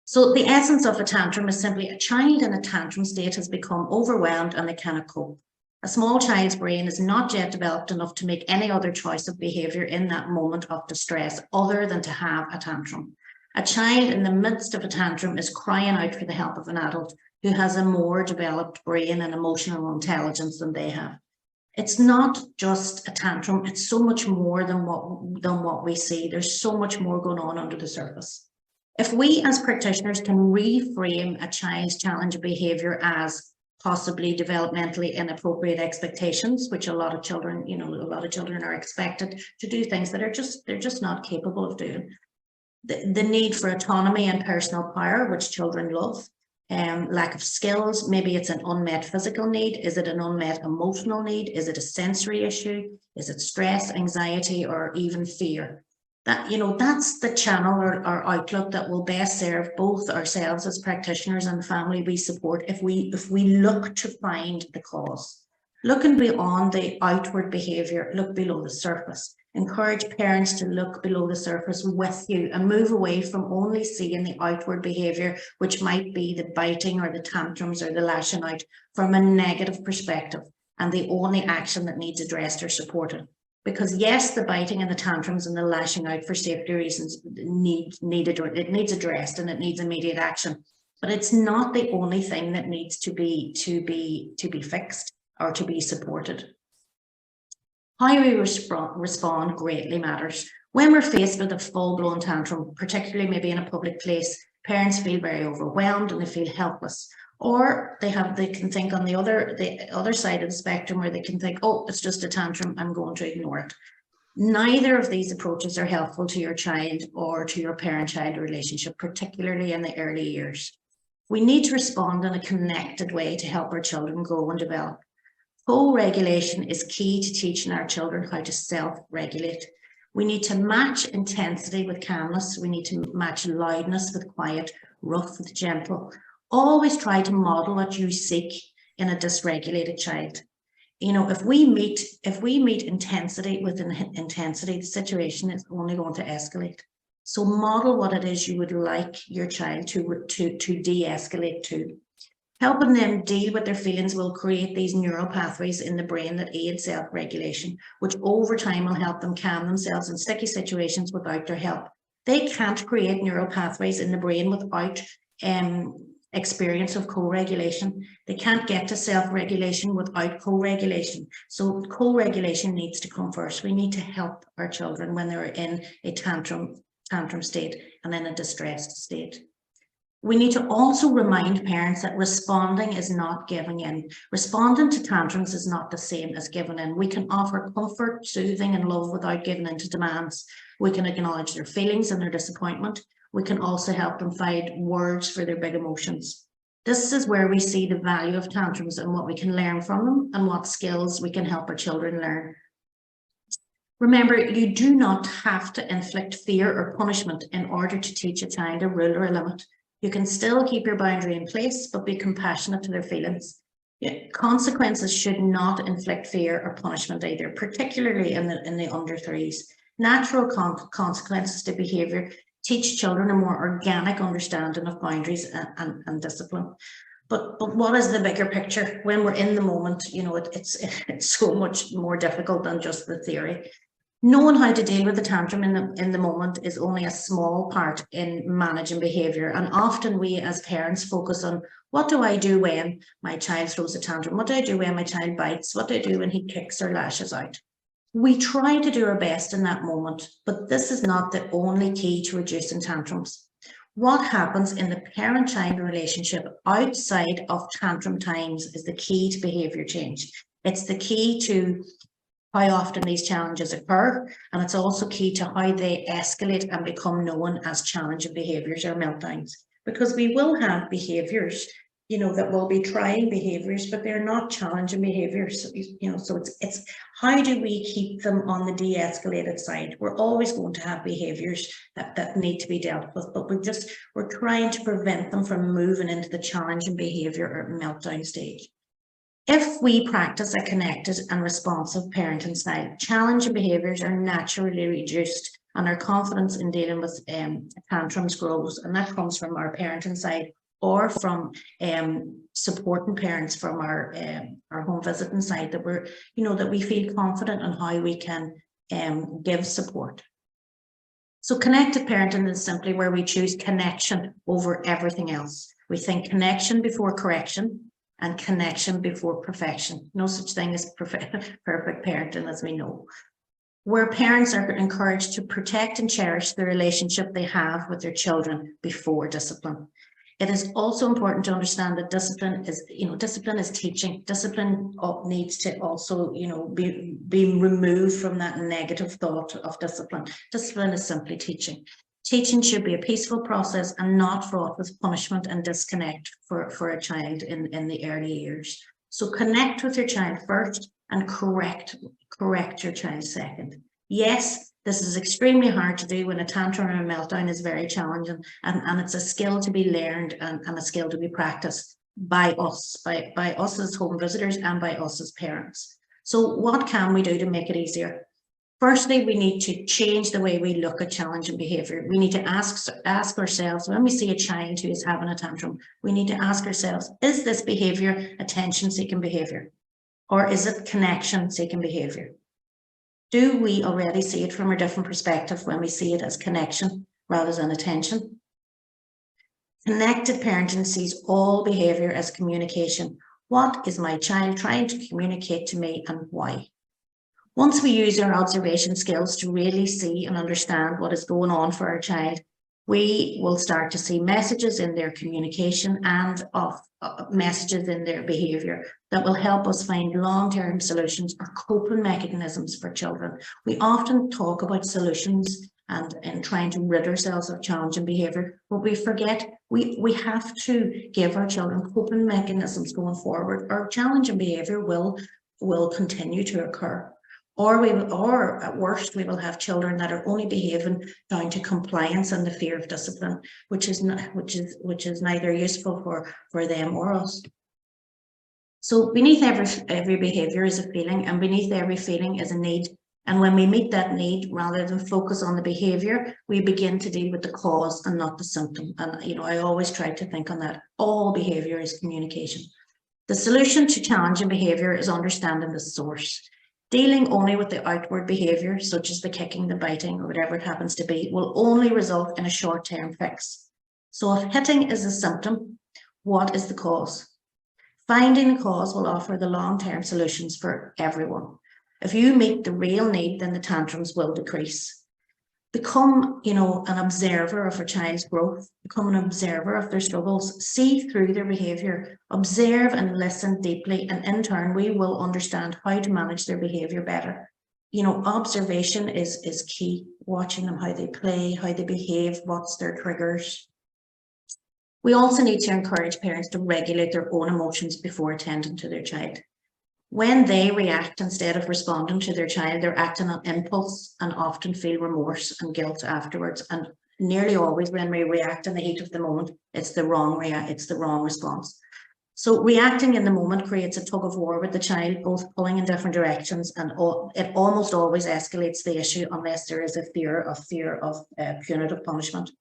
A: So the essence of a tantrum is simply a child in a tantrum state has become overwhelmed and they cannot cope. A small child's brain is not yet developed enough to make any other choice of behavior in that moment of distress other than to have a tantrum. A child in the midst of a tantrum is crying out for the help of an adult who has a more developed brain and emotional intelligence than they have. It's not just a tantrum, it's so much more than what we see. There's so much more going on under the surface. If we as practitioners can reframe a child's challenge behavior as possibly developmentally inappropriate expectations, which a lot of children are expected to do things that they're just not capable of doing. the need for autonomy and personal power, which children love. Lack of skills, maybe it's an unmet physical need. Is it an unmet emotional need? Is it a sensory issue? Is it stress, anxiety, or even fear? That, you know, that's the channel or outlook that will best serve both ourselves as practitioners and the family we support if we look to find the cause. Looking beyond the outward behaviour, look below the surface. Encourage parents to look below the surface with you and move away from only seeing the outward behaviour, which might be the biting or the tantrums or the lashing out, from a negative perspective and the only action that needs addressed or supported. Because yes, the biting and the tantrums and the lashing out for safety reasons needs addressed and it needs immediate action. But it's not the only thing that needs to be fixed or to be supported. How we respond greatly matters. When we're faced with a full-blown tantrum, particularly maybe in a public place, parents feel very overwhelmed and they feel helpless. Or they can think on the other side of the spectrum where they can think, oh, it's just a tantrum, I'm going to ignore it. Neither of these approaches are helpful to your child or to your parent-child relationship, particularly in the early years. We need to respond in a connected way to help our children grow and develop. Co-regulation is key to teaching our children how to self-regulate. We need to match intensity with calmness. We need to match loudness with quiet, rough with gentle. Always try to model what you seek in a dysregulated child. You know, if we meet intensity with intensity, the situation is only going to escalate. So model what it is you would like your child to de-escalate to. Helping them deal with their feelings will create these neural pathways in the brain that aid self-regulation, which over time will help them calm themselves in sticky situations without their help. They can't create neural pathways in the brain without experience of co-regulation. They can't get to self-regulation without co-regulation. So co-regulation needs to come first. We need to help our children when they're in a tantrum state and in a distressed state. We need to also remind parents that responding is not giving in. Responding to tantrums is not the same as giving in. We can offer comfort, soothing, and love without giving in to demands. We can acknowledge their feelings and their disappointment. We can also help them find words for their big emotions. This is where we see the value of tantrums and what we can learn from them and what skills we can help our children learn. Remember, you do not have to inflict fear or punishment in order to teach a child a rule or a limit. You can still keep your boundary in place, but be compassionate to their feelings. Consequences should not inflict fear or punishment either, particularly in the under threes. Natural consequences to behaviour teach children a more organic understanding of boundaries and discipline. But what is the bigger picture? When we're in the moment, you know, it's so much more difficult than just the theory. Knowing how to deal with the tantrum in the moment is only a small part in managing behaviour. And often we as parents focus on, what do I do when my child throws a tantrum? What do I do when my child bites? What do I do when he kicks or lashes out? We try to do our best in that moment, but this is not the only key to reducing tantrums. What happens in the parent-child relationship outside of tantrum times is the key to behaviour change. It's the key to how often these challenges occur, and it's also key to how they escalate and become known as challenging behaviours or meltdowns. Because we will have behaviours, you know, that will be trying behaviours, but they're not challenging behaviours. You know, so it's how do we keep them on the de-escalated side? We're always going to have behaviours that need to be dealt with, but we're trying to prevent them from moving into the challenging behaviour or meltdown stage. If we practice a connected and responsive parenting style, challenging behaviours are naturally reduced and our confidence in dealing with tantrums grows. And that comes from our parenting side or from supporting parents from our home visiting side, that we feel confident on how we can give support. So connected parenting is simply where we choose connection over everything else. We think connection before correction, and connection before perfection. No such thing as perfect parenting, as we know. Where parents are encouraged to protect and cherish the relationship they have with their children before discipline. It is also important to understand that discipline is teaching. Discipline needs to also, be removed from that negative thought of discipline. Discipline is simply teaching. Teaching should be a peaceful process and not fraught with punishment and disconnect for a child in the early years. So connect with your child first and correct your child second. Yes, this is extremely hard to do when a tantrum or a meltdown is very challenging, and it's a skill to be learned and a skill to be practiced by us as home visitors and by us as parents. So what can we do to make it easier? Firstly, we need to change the way we look at challenging behaviour. We need to ask ourselves, when we see a child who is having a tantrum, we need to ask ourselves, is this behaviour attention-seeking behaviour? Or is it connection-seeking behaviour? Do we already see it from a different perspective when we see it as connection rather than attention? Connected parenting sees all behaviour as communication. What is my child trying to communicate to me and why? Once we use our observation skills to really see and understand what is going on for our child, we will start to see messages in their communication and messages in their behaviour that will help us find long-term solutions or coping mechanisms for children. We often talk about solutions and trying to rid ourselves of challenging behaviour, but we forget we have to give our children coping mechanisms going forward, or challenging behaviour will continue to occur. Or at worst, we will have children that are only behaving down to compliance and the fear of discipline, which is neither useful for them or us. So beneath every behaviour is a feeling, and beneath every feeling is a need. And when we meet that need, rather than focus on the behaviour, we begin to deal with the cause and not the symptom. And I always try to think on that. All behaviour is communication. The solution to challenging behaviour is understanding the source. Dealing only with the outward behaviour, such as the kicking, the biting, or whatever it happens to be, will only result in a short-term fix. So if hitting is a symptom, what is the cause? Finding the cause will offer the long-term solutions for everyone. If you meet the real need, then the tantrums will decrease. Become, an observer of a child's growth, become an observer of their struggles, see through their behaviour, observe and listen deeply, and in turn, we will understand how to manage their behaviour better. Observation is key, watching them, how they play, how they behave, what's their triggers. We also need to encourage parents to regulate their own emotions before attending to their child. When they react instead of responding to their child, they're acting on impulse and often feel remorse and guilt afterwards. And nearly always when we react in the heat of the moment, it's the wrong response. So reacting in the moment creates a tug of war with the child, both pulling in different directions, and it almost always escalates the issue unless there is a fear of punitive punishment.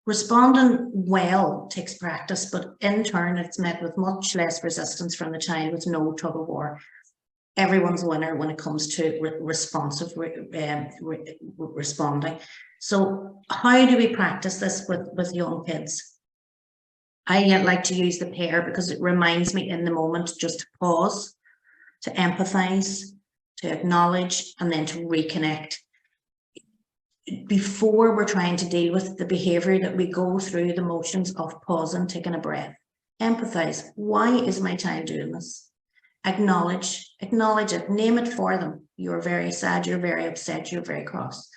A: Responding well takes practice, but in turn, it's met with much less resistance from the child with no tug of war. Everyone's a winner when it comes to responsive responding. So how do we practice this with young kids? I like to use the pair because it reminds me in the moment just to pause, to empathize, to acknowledge, and then to reconnect. Before we're trying to deal with the behavior, that we go through the motions of pausing, taking a breath, empathize. Why is my child doing this? Acknowledge it, name it for them. You're very sad, you're very upset, you're very cross.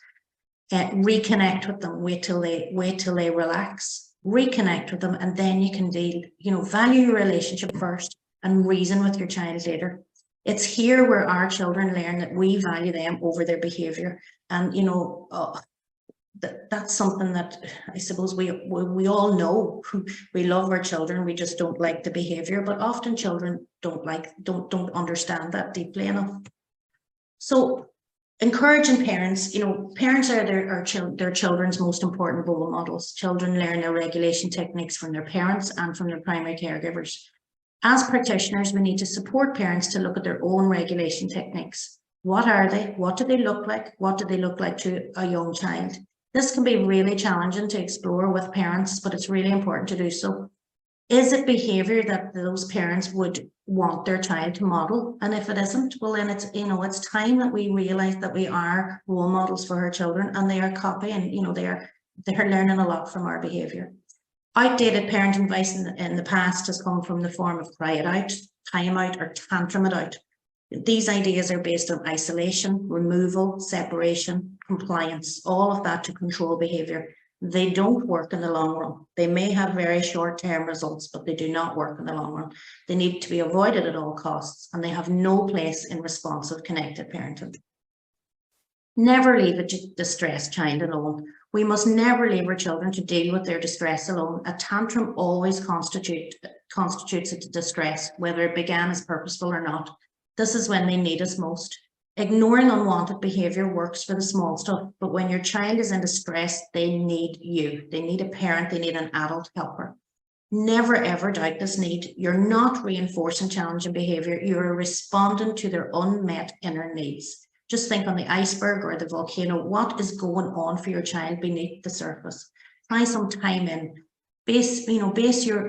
A: Reconnect with them, wait till they relax, reconnect with them, and then you can deal, value your relationship first and reason with your child later. It's here where our children learn that we value them over their behavior. And, that's something that I suppose we all know. We love our children, we just don't like the behavior, but often children don't understand that deeply enough. So encouraging parents, parents are their children's most important role models. Children learn their regulation techniques from their parents and from their primary caregivers. As practitioners, we need to support parents to look at their own regulation techniques. What are they? What do they look like? What do they look like to a young child? This can be really challenging to explore with parents, but it's really important to do so. Is it behaviour that those parents would want their child to model? And if it isn't, well then it's time that we realise that we are role models for our children, and they are copying, they're learning a lot from our behaviour. Outdated parenting advice in the past has come from the form of cry it out, time out, or tantrum it out. These ideas are based on isolation, removal, separation, compliance, all of that to control behaviour. They don't work in the long run. They may have very short-term results, but they do not work in the long run. They need to be avoided at all costs, and they have no place in responsive, connected parenting. Never leave a distressed child alone. We must never leave our children to deal with their distress alone. A tantrum always constitutes a distress, whether it began as purposeful or not. This is when they need us most. Ignoring unwanted behavior works for the small stuff, but when your child is in distress, they need you. They need a parent, they need an adult helper. Never ever doubt this need. You're not reinforcing challenging behavior, you're responding to their unmet inner needs. Just think on the iceberg or the volcano, what is going on for your child beneath the surface? Try some time in, base your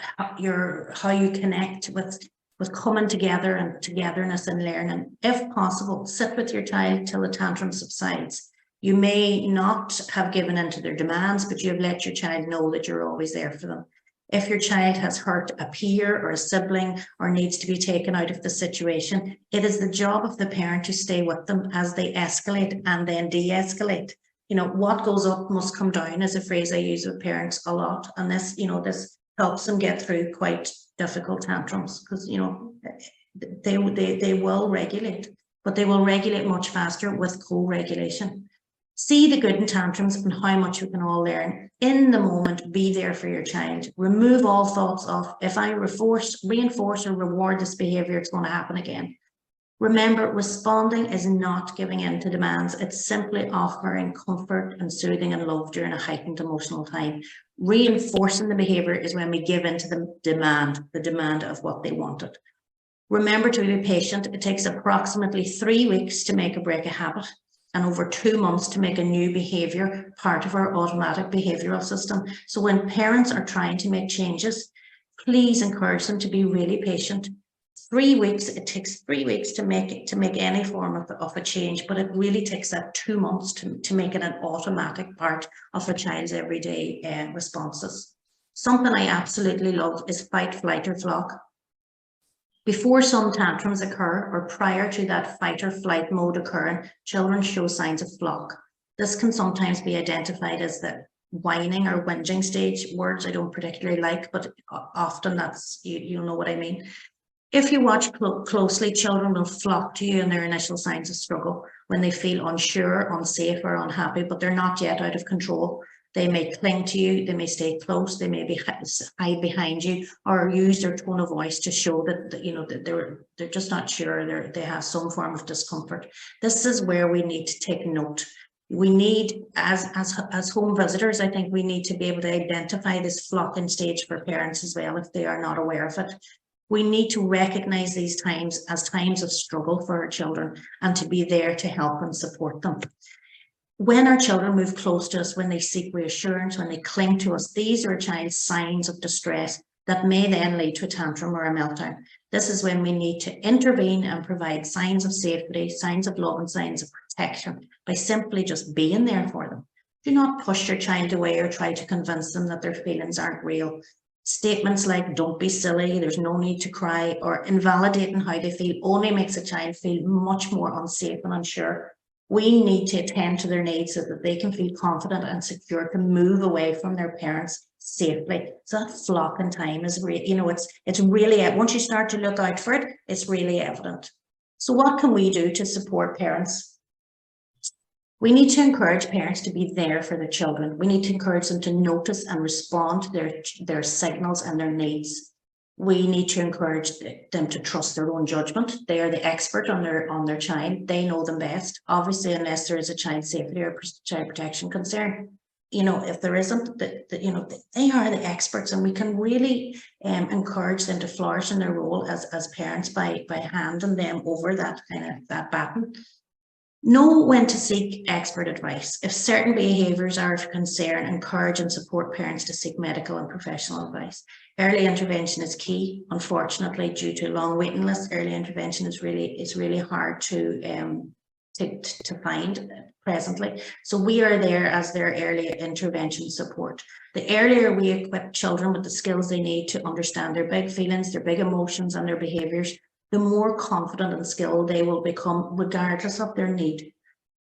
A: how you connect with coming together and togetherness and learning. If possible, sit with your child till the tantrum subsides. You may not have given in to their demands, but you have let your child know that you're always there for them. If your child has hurt a peer or a sibling or needs to be taken out of the situation, it is the job of the parent to stay with them as they escalate and then de-escalate. What goes up must come down is a phrase I use with parents a lot. And this helps them get through quite difficult tantrums because, they will regulate, but they will regulate much faster with co-regulation. See the good in tantrums and how much we can all learn. In the moment, be there for your child. Remove all thoughts of, if I reinforce or reward this behavior, it's going to happen again. Remember, responding is not giving in to demands. It's simply offering comfort and soothing and love during a heightened emotional time. Reinforcing the behavior is when we give in to the demand of what they wanted. Remember to be patient. It takes approximately 3 weeks to make or break a habit, and over 2 months to make a new behavior part of our automatic behavioral system. So when parents are trying to make changes, please encourage them to be really patient. 3 weeks, it takes 3 weeks to make any form of a change, but it really takes that 2 months to make it an automatic part of a child's everyday responses. Something I absolutely love is fight, flight, or flock. Before some tantrums occur or prior to that fight or flight mode occurring, children show signs of flock. This can sometimes be identified as the whining or whinging stage, words I don't particularly like, but often that's, you'll know what I mean. If you watch closely, children will flock to you in their initial signs of struggle when they feel unsure, unsafe, or unhappy, but they're not yet out of control. They may cling to you, they may stay close, they may hide behind you, or use their tone of voice to show that they're just not sure, they have some form of discomfort. This is where we need to take note. We need, as home visitors, I think we need to be able to identify this flocking stage for parents as well if they are not aware of it. We need to recognize these times as times of struggle for our children and to be there to help and support them. When our children move close to us, when they seek reassurance, when they cling to us, these are a child's signs of distress that may then lead to a tantrum or a meltdown. This is when we need to intervene and provide signs of safety, signs of love, and signs of protection by simply just being there for them. Do not push your child away or try to convince them that their feelings aren't real. Statements like, don't be silly, there's no need to cry, or invalidating how they feel only makes a child feel much more unsafe and unsure. We need to attend to their needs so that they can feel confident and secure to move away from their parents safely. So that flocking time is it's really, once you start to look out for it, it's really evident. So what can we do to support parents? We need to encourage parents to be there for their children. We need to encourage them to notice and respond to their signals and their needs. We need to encourage them to trust their own judgment. They are the expert on their child. They know them best. Obviously, unless there is a child safety or child protection concern, if there isn't, they are the experts, and we can really encourage them to flourish in their role as parents by handing them over that baton. Know when to seek expert advice. If certain behaviours are of concern, encourage and support parents to seek medical and professional advice. Early intervention is key. Unfortunately, due to long waiting lists, early intervention is really hard to find presently. So we are there as their early intervention support. The earlier we equip children with the skills they need to understand their big feelings, their big emotions, and their behaviours, the more confident and skilled they will become regardless of their need.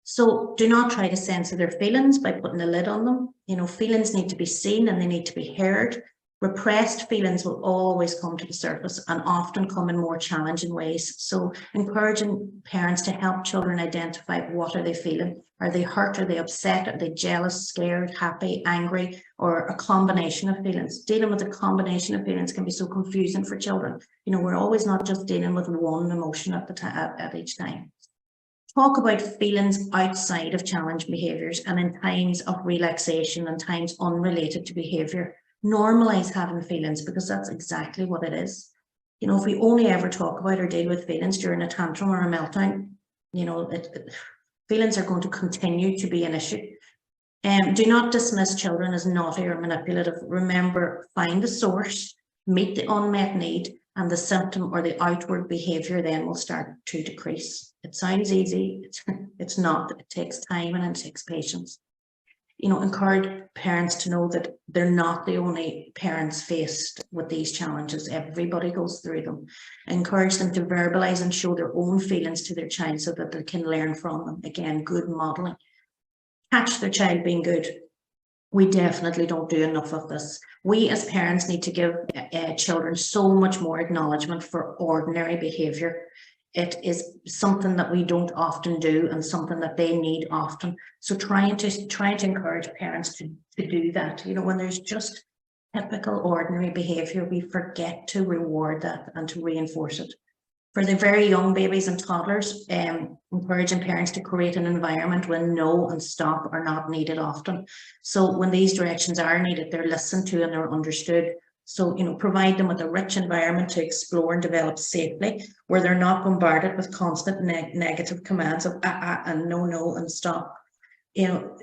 A: So do not try to censor their feelings by putting a lid on them. You know, feelings need to be seen and they need to be heard. Repressed feelings will always come to the surface and often come in more challenging ways. So encouraging parents to help children identify what are they feeling. Are they hurt? Are they upset? Are they jealous, scared, happy, angry, or a combination of feelings? Dealing with a combination of feelings can be so confusing for children. You know, we're always not just dealing with one emotion at the time at each time. Talk about feelings outside of challenge behaviours and in times of relaxation and times unrelated to behaviour. Normalise having feelings, because that's exactly what it is. You know, if we only ever talk about or deal with feelings during a tantrum or a meltdown, you know, feelings are going to continue to be an issue. Do not dismiss children as naughty or manipulative. Remember, find the source, meet the unmet need, and the symptom or the outward behaviour then will start to decrease. It sounds easy, it's not. It takes time and it takes patience. You know, encourage parents to know that they're not the only parents faced with these challenges. Everybody goes through them. Encourage them to verbalise and show their own feelings to their child so that they can learn from them. Again, good modelling. Catch their child being good. We definitely don't do enough of this. We as parents need to give children so much more acknowledgement for ordinary behaviour. It is something that we don't often do and something that they need often. So trying to encourage parents to do that. You know, when there's just typical ordinary behaviour, we forget to reward that and to reinforce it. For the very young babies and toddlers, encouraging parents to create an environment when no and stop are not needed often. So when these directions are needed, they're listened to and they're understood. So, you know, provide them with a rich environment to explore and develop safely, where they're not bombarded with constant negative commands of and no and stop. You know,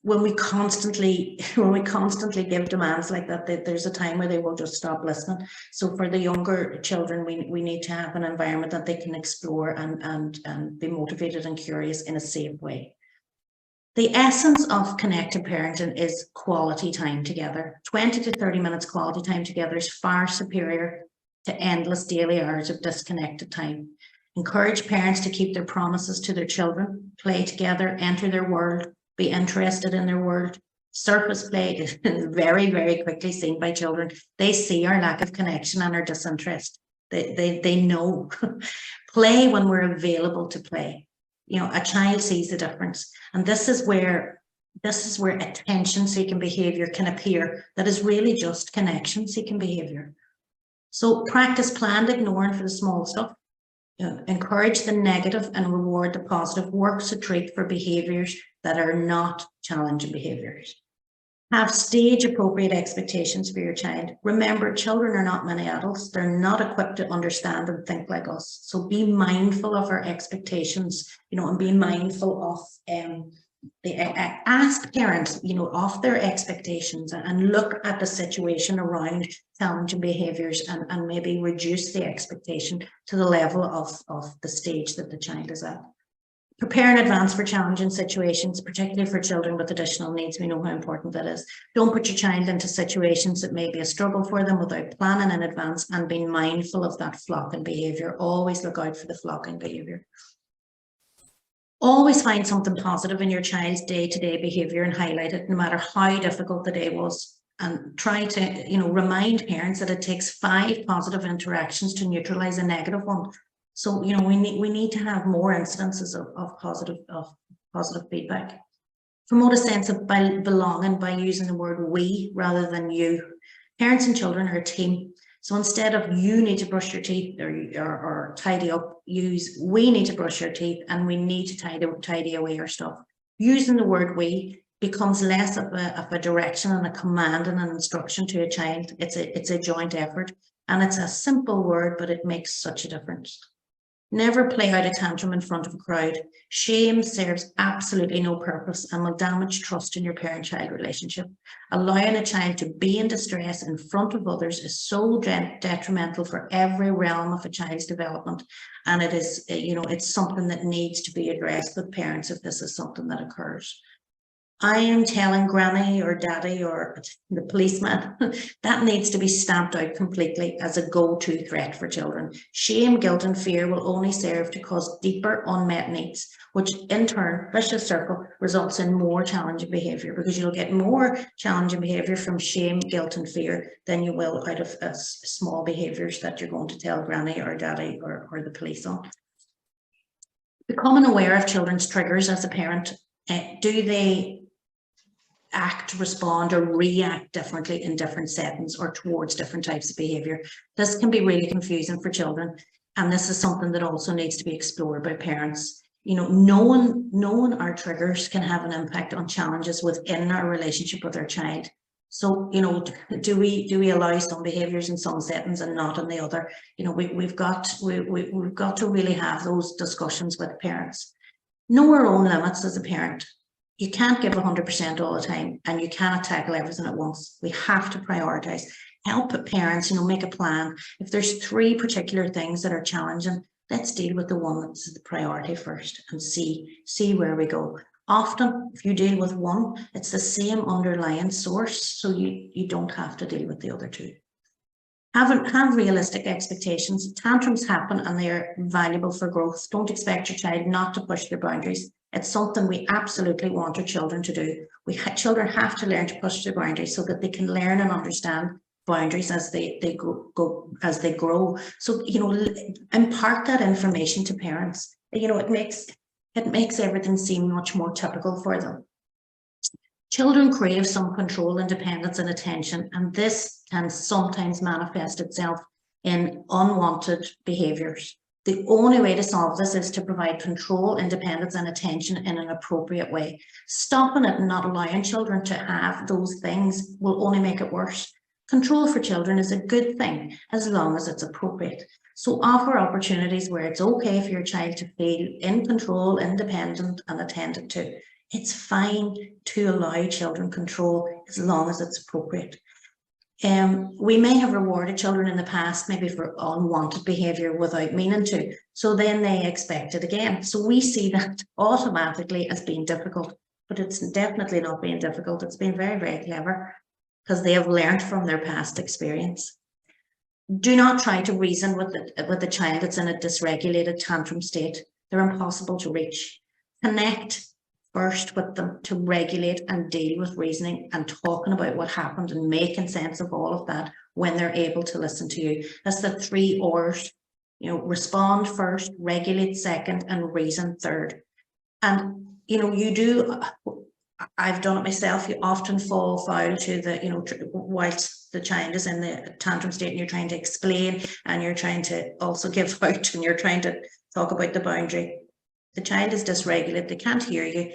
A: when we constantly give demands like that, there's a time where they will just stop listening. So for the younger children, we need to have an environment that they can explore and be motivated and curious in a safe way. The essence of connected parenting is quality time together. 20 to 30 minutes quality time together is far superior to endless daily hours of disconnected time. Encourage parents to keep their promises to their children, play together, enter their world, be interested in their world. Surface play is very, very quickly seen by children. They see our lack of connection and our disinterest. They know. Play when we're available to play. You know, a child sees the difference. And this is where attention-seeking behaviour can appear that is really just connection-seeking behaviour. So practice planned ignoring for the small stuff. You know, encourage the negative and reward the positive. Work to treat for behaviours that are not challenging behaviours. Have stage-appropriate expectations for your child. Remember, children are not many adults. They're not equipped to understand and think like us. So be mindful of our expectations, you know, and be mindful of ask parents, you know, of their expectations and look at the situation around challenging behaviours and maybe reduce the expectation to the level of the stage that the child is at. Prepare in advance for challenging situations, particularly for children with additional needs. We know how important that is. Don't put your child into situations that may be a struggle for them without planning in advance and being mindful of that flocking behaviour. Always look out for the flocking behaviour. Always find something positive in your child's day-to-day behaviour and highlight it, no matter how difficult the day was. And try to, you know, remind parents that it takes 5 positive interactions to neutralise a negative one. So, you know, we need to have more instances of positive feedback. Promote a sense of belonging by using the word we rather than you. Parents and children are a team. So instead of you need to brush your teeth or tidy up, use we need to brush your teeth and we need to tidy away our stuff. Using the word we becomes less of a direction and a command and an instruction to a child. It's a joint effort, and it's a simple word, but it makes such a difference. Never play out a tantrum in front of a crowd. Shame serves absolutely no purpose and will damage trust in your parent-child relationship. Allowing a child to be in distress in front of others is so detrimental for every realm of a child's development. And it is, you know, it's something that needs to be addressed with parents if this is something that occurs. I am telling granny or daddy or the policeman, that needs to be stamped out completely as a go-to threat for children. Shame, guilt and fear will only serve to cause deeper unmet needs, which in turn, vicious circle, results in more challenging behaviour, because you'll get more challenging behaviour from shame, guilt and fear than you will out of small behaviours that you're going to tell granny or daddy or the police on. Becoming aware of children's triggers as a parent, do they act, respond or react differently in different settings or towards different types of behaviour? This can be really confusing for children, and this is something that also needs to be explored by parents. You know, knowing our triggers can have an impact on challenges within our relationship with our child. So, you know, do we allow some behaviours in some settings and not in the other? You know, we've got to really have those discussions with parents. Know our own limits as a parent. You can't give 100% all the time, and you cannot tackle everything at once. We have to prioritize. Help parents, you know, make a plan. If there's 3 particular things that are challenging, let's deal with the one that's the priority first and see where we go. Often, if you deal with one, it's the same underlying source, so you don't have to deal with the other 2. Have realistic expectations. Tantrums happen and they are valuable for growth. Don't expect your child not to push their boundaries. It's something we absolutely want our children to do. Children have to learn to push their boundaries so that they can learn and understand boundaries as they grow. So, you know, impart that information to parents. You know, it makes everything seem much more typical for them. Children crave some control, independence and attention, and this can sometimes manifest itself in unwanted behaviours. The only way to solve this is to provide control, independence and attention in an appropriate way. Stopping it and not allowing children to have those things will only make it worse. Control for children is a good thing as long as it's appropriate. So offer opportunities where it's okay for your child to feel in control, independent and attended to. It's fine to allow children control as long as it's appropriate. We may have rewarded children in the past, maybe for unwanted behaviour without meaning to. So then they expect it again. So we see that automatically as being difficult, but it's definitely not being difficult. It's been very, very clever because they have learned from their past experience. Do not try to reason with the child that's in a dysregulated tantrum state. They're impossible to reach. Connect first with them to regulate and deal with reasoning and talking about what happened and making sense of all of that when they're able to listen to you. That's the 3 R's, you know, respond first, regulate second, and reason third. And, you know, I've done it myself, you often fall foul to the, you know, whilst the child is in the tantrum state and you're trying to explain and you're trying to also give out and you're trying to talk about the boundary. The child is dysregulated, they can't hear you.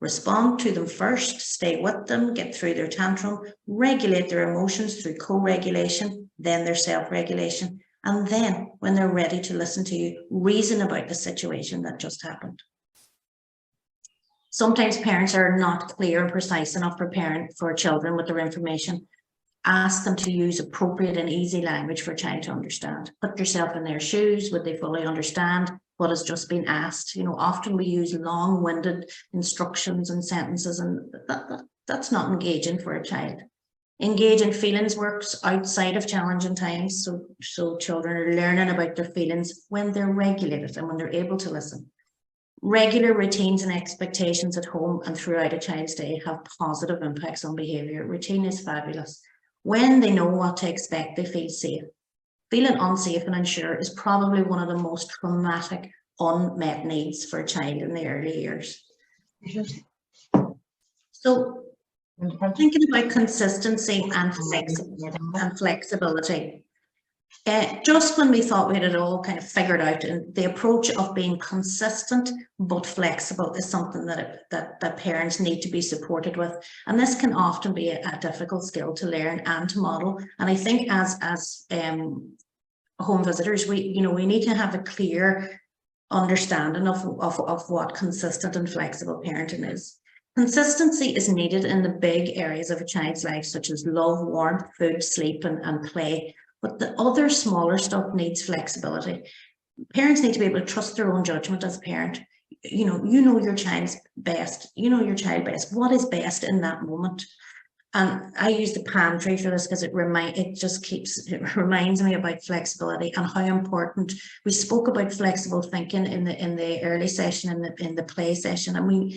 A: Respond to them first, stay with them, get through their tantrum, regulate their emotions through co-regulation, then their self-regulation. And then when they're ready to listen to you, reason about the situation that just happened. Sometimes parents are not clear and precise enough for children with their information. Ask them to use appropriate and easy language for a child to understand. Put yourself in their shoes. Would they fully understand what has just been asked? You know, often we use long-winded instructions and sentences, and that's not engaging for a child. Engaging feelings works outside of challenging times. So children are learning about their feelings when they're regulated and when they're able to listen. Regular routines and expectations at home and throughout a child's day have positive impacts on behaviour. Routine is fabulous. When they know what to expect, they feel safe. Feeling unsafe and unsure is probably one of the most traumatic unmet needs for a child in the early years. So thinking about consistency and flexibility. Just when we thought we had it all kind of figured out, and the approach of being consistent but flexible is something that parents need to be supported with, and this can often be a difficult skill to learn and to model. And I think as home visitors, we need to have a clear understanding of what consistent and flexible parenting is. Consistency is needed in the big areas of a child's life, such as love, warmth, food, sleep, and play. But the other smaller stuff needs flexibility. Parents need to be able to trust their own judgment as a parent. you know your child's best, your child best, what is best in that moment. And I use the pantry for this because it reminds me about flexibility and how important. We spoke about flexible thinking in the early session, in the play session, and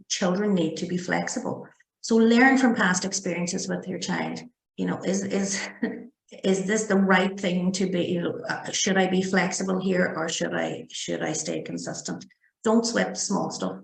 A: children need to be flexible. So learn from past experiences with your child. Is this the right thing to be? Should I be flexible here, or should I stay consistent? Don't sweat the small stuff.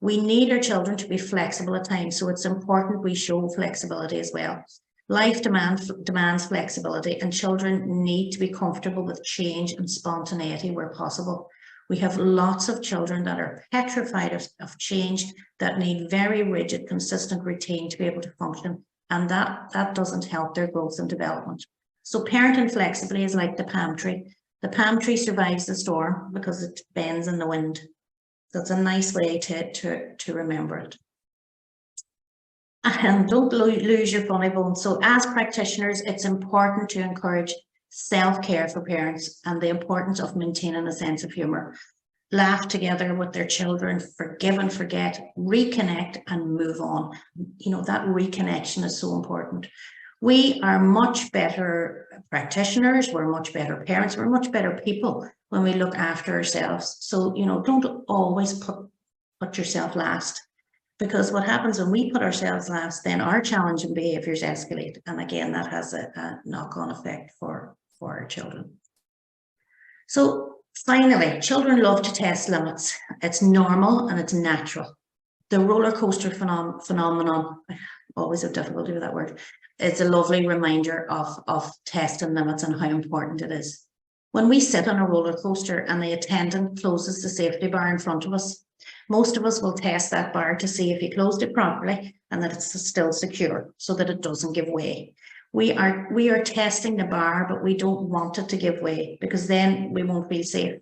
A: We need our children to be flexible at times, so it's important we show flexibility as well. Life demands flexibility, and children need to be comfortable with change and spontaneity where possible. We have lots of children that are petrified of change, that need very rigid, consistent routine to be able to function, and that doesn't help their growth and development. So parenting flexibly is like the palm tree. The palm tree survives the storm because it bends in the wind. That's a nice way to remember it. And don't lose your funny bone. So as practitioners, it's important to encourage self-care for parents and the importance of maintaining a sense of humor. Laugh together with their children, forgive and forget, reconnect and move on. That reconnection is so important. We are much better practitioners, we're much better parents, we're much better people when we look after ourselves. So, don't always put yourself last, because what happens when we put ourselves last, then our challenging behaviors escalate. And again, that has a knock-on effect for our children. So finally, children love to test limits. It's normal and it's natural. The roller coaster phenomenon, I always have difficulty with that word. It's a lovely reminder of testing limits and how important it is. When we sit on a roller coaster and the attendant closes the safety bar in front of us, most of us will test that bar to see if he closed it properly and that it's still secure so that it doesn't give way. We are testing the bar, but we don't want it to give way, because then we won't feel safe.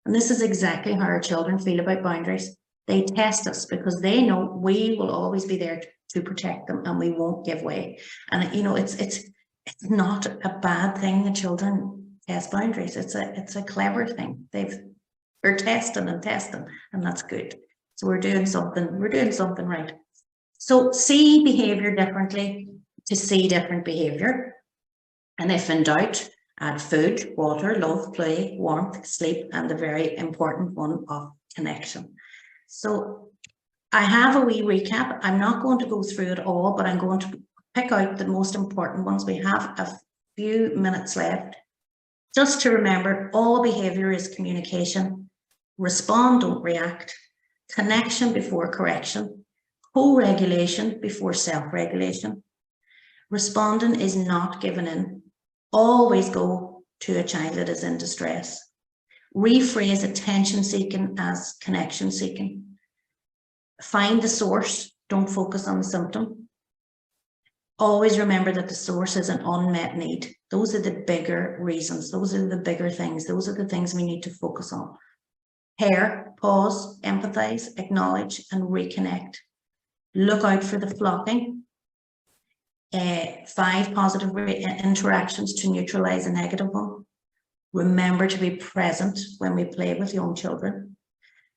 A: And this is exactly how our children feel about boundaries. They test us because they know we will always be there to protect them and we won't give way. And it's not a bad thing that children test boundaries. It's a clever thing. We're testing and that's good. So we're doing something right. So see behavior differently to see different behavior. And if in doubt, add food, water, love, play, warmth, sleep, and the very important one of connection. So I have a wee recap. I'm not going to go through it all, but I'm going to pick out the most important ones. We have a few minutes left. Just to remember, all behavior is communication. Respond, don't react. Connection before correction. Co-regulation before self-regulation. Responding is not giving in. Always go to a child that is in distress. Rephrase attention seeking as connection seeking. Find the source, don't focus on the symptom. Always remember that the source is an unmet need. Those are the bigger reasons. Those are the bigger things. Those are the things we need to focus on. Pair, pause, empathize, acknowledge, and reconnect. Look out for the flocking. 5 positive interactions to neutralize a negative one. Remember to be present when we play with young children.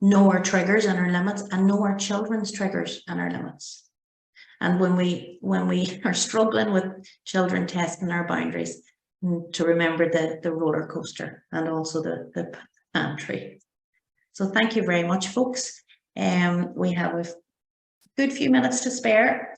A: Know our triggers and our limits, and know our children's triggers and our limits. And when we are struggling with children testing our boundaries, to remember the roller coaster and also the pantry. So thank you very much, folks. We have a good few minutes to spare.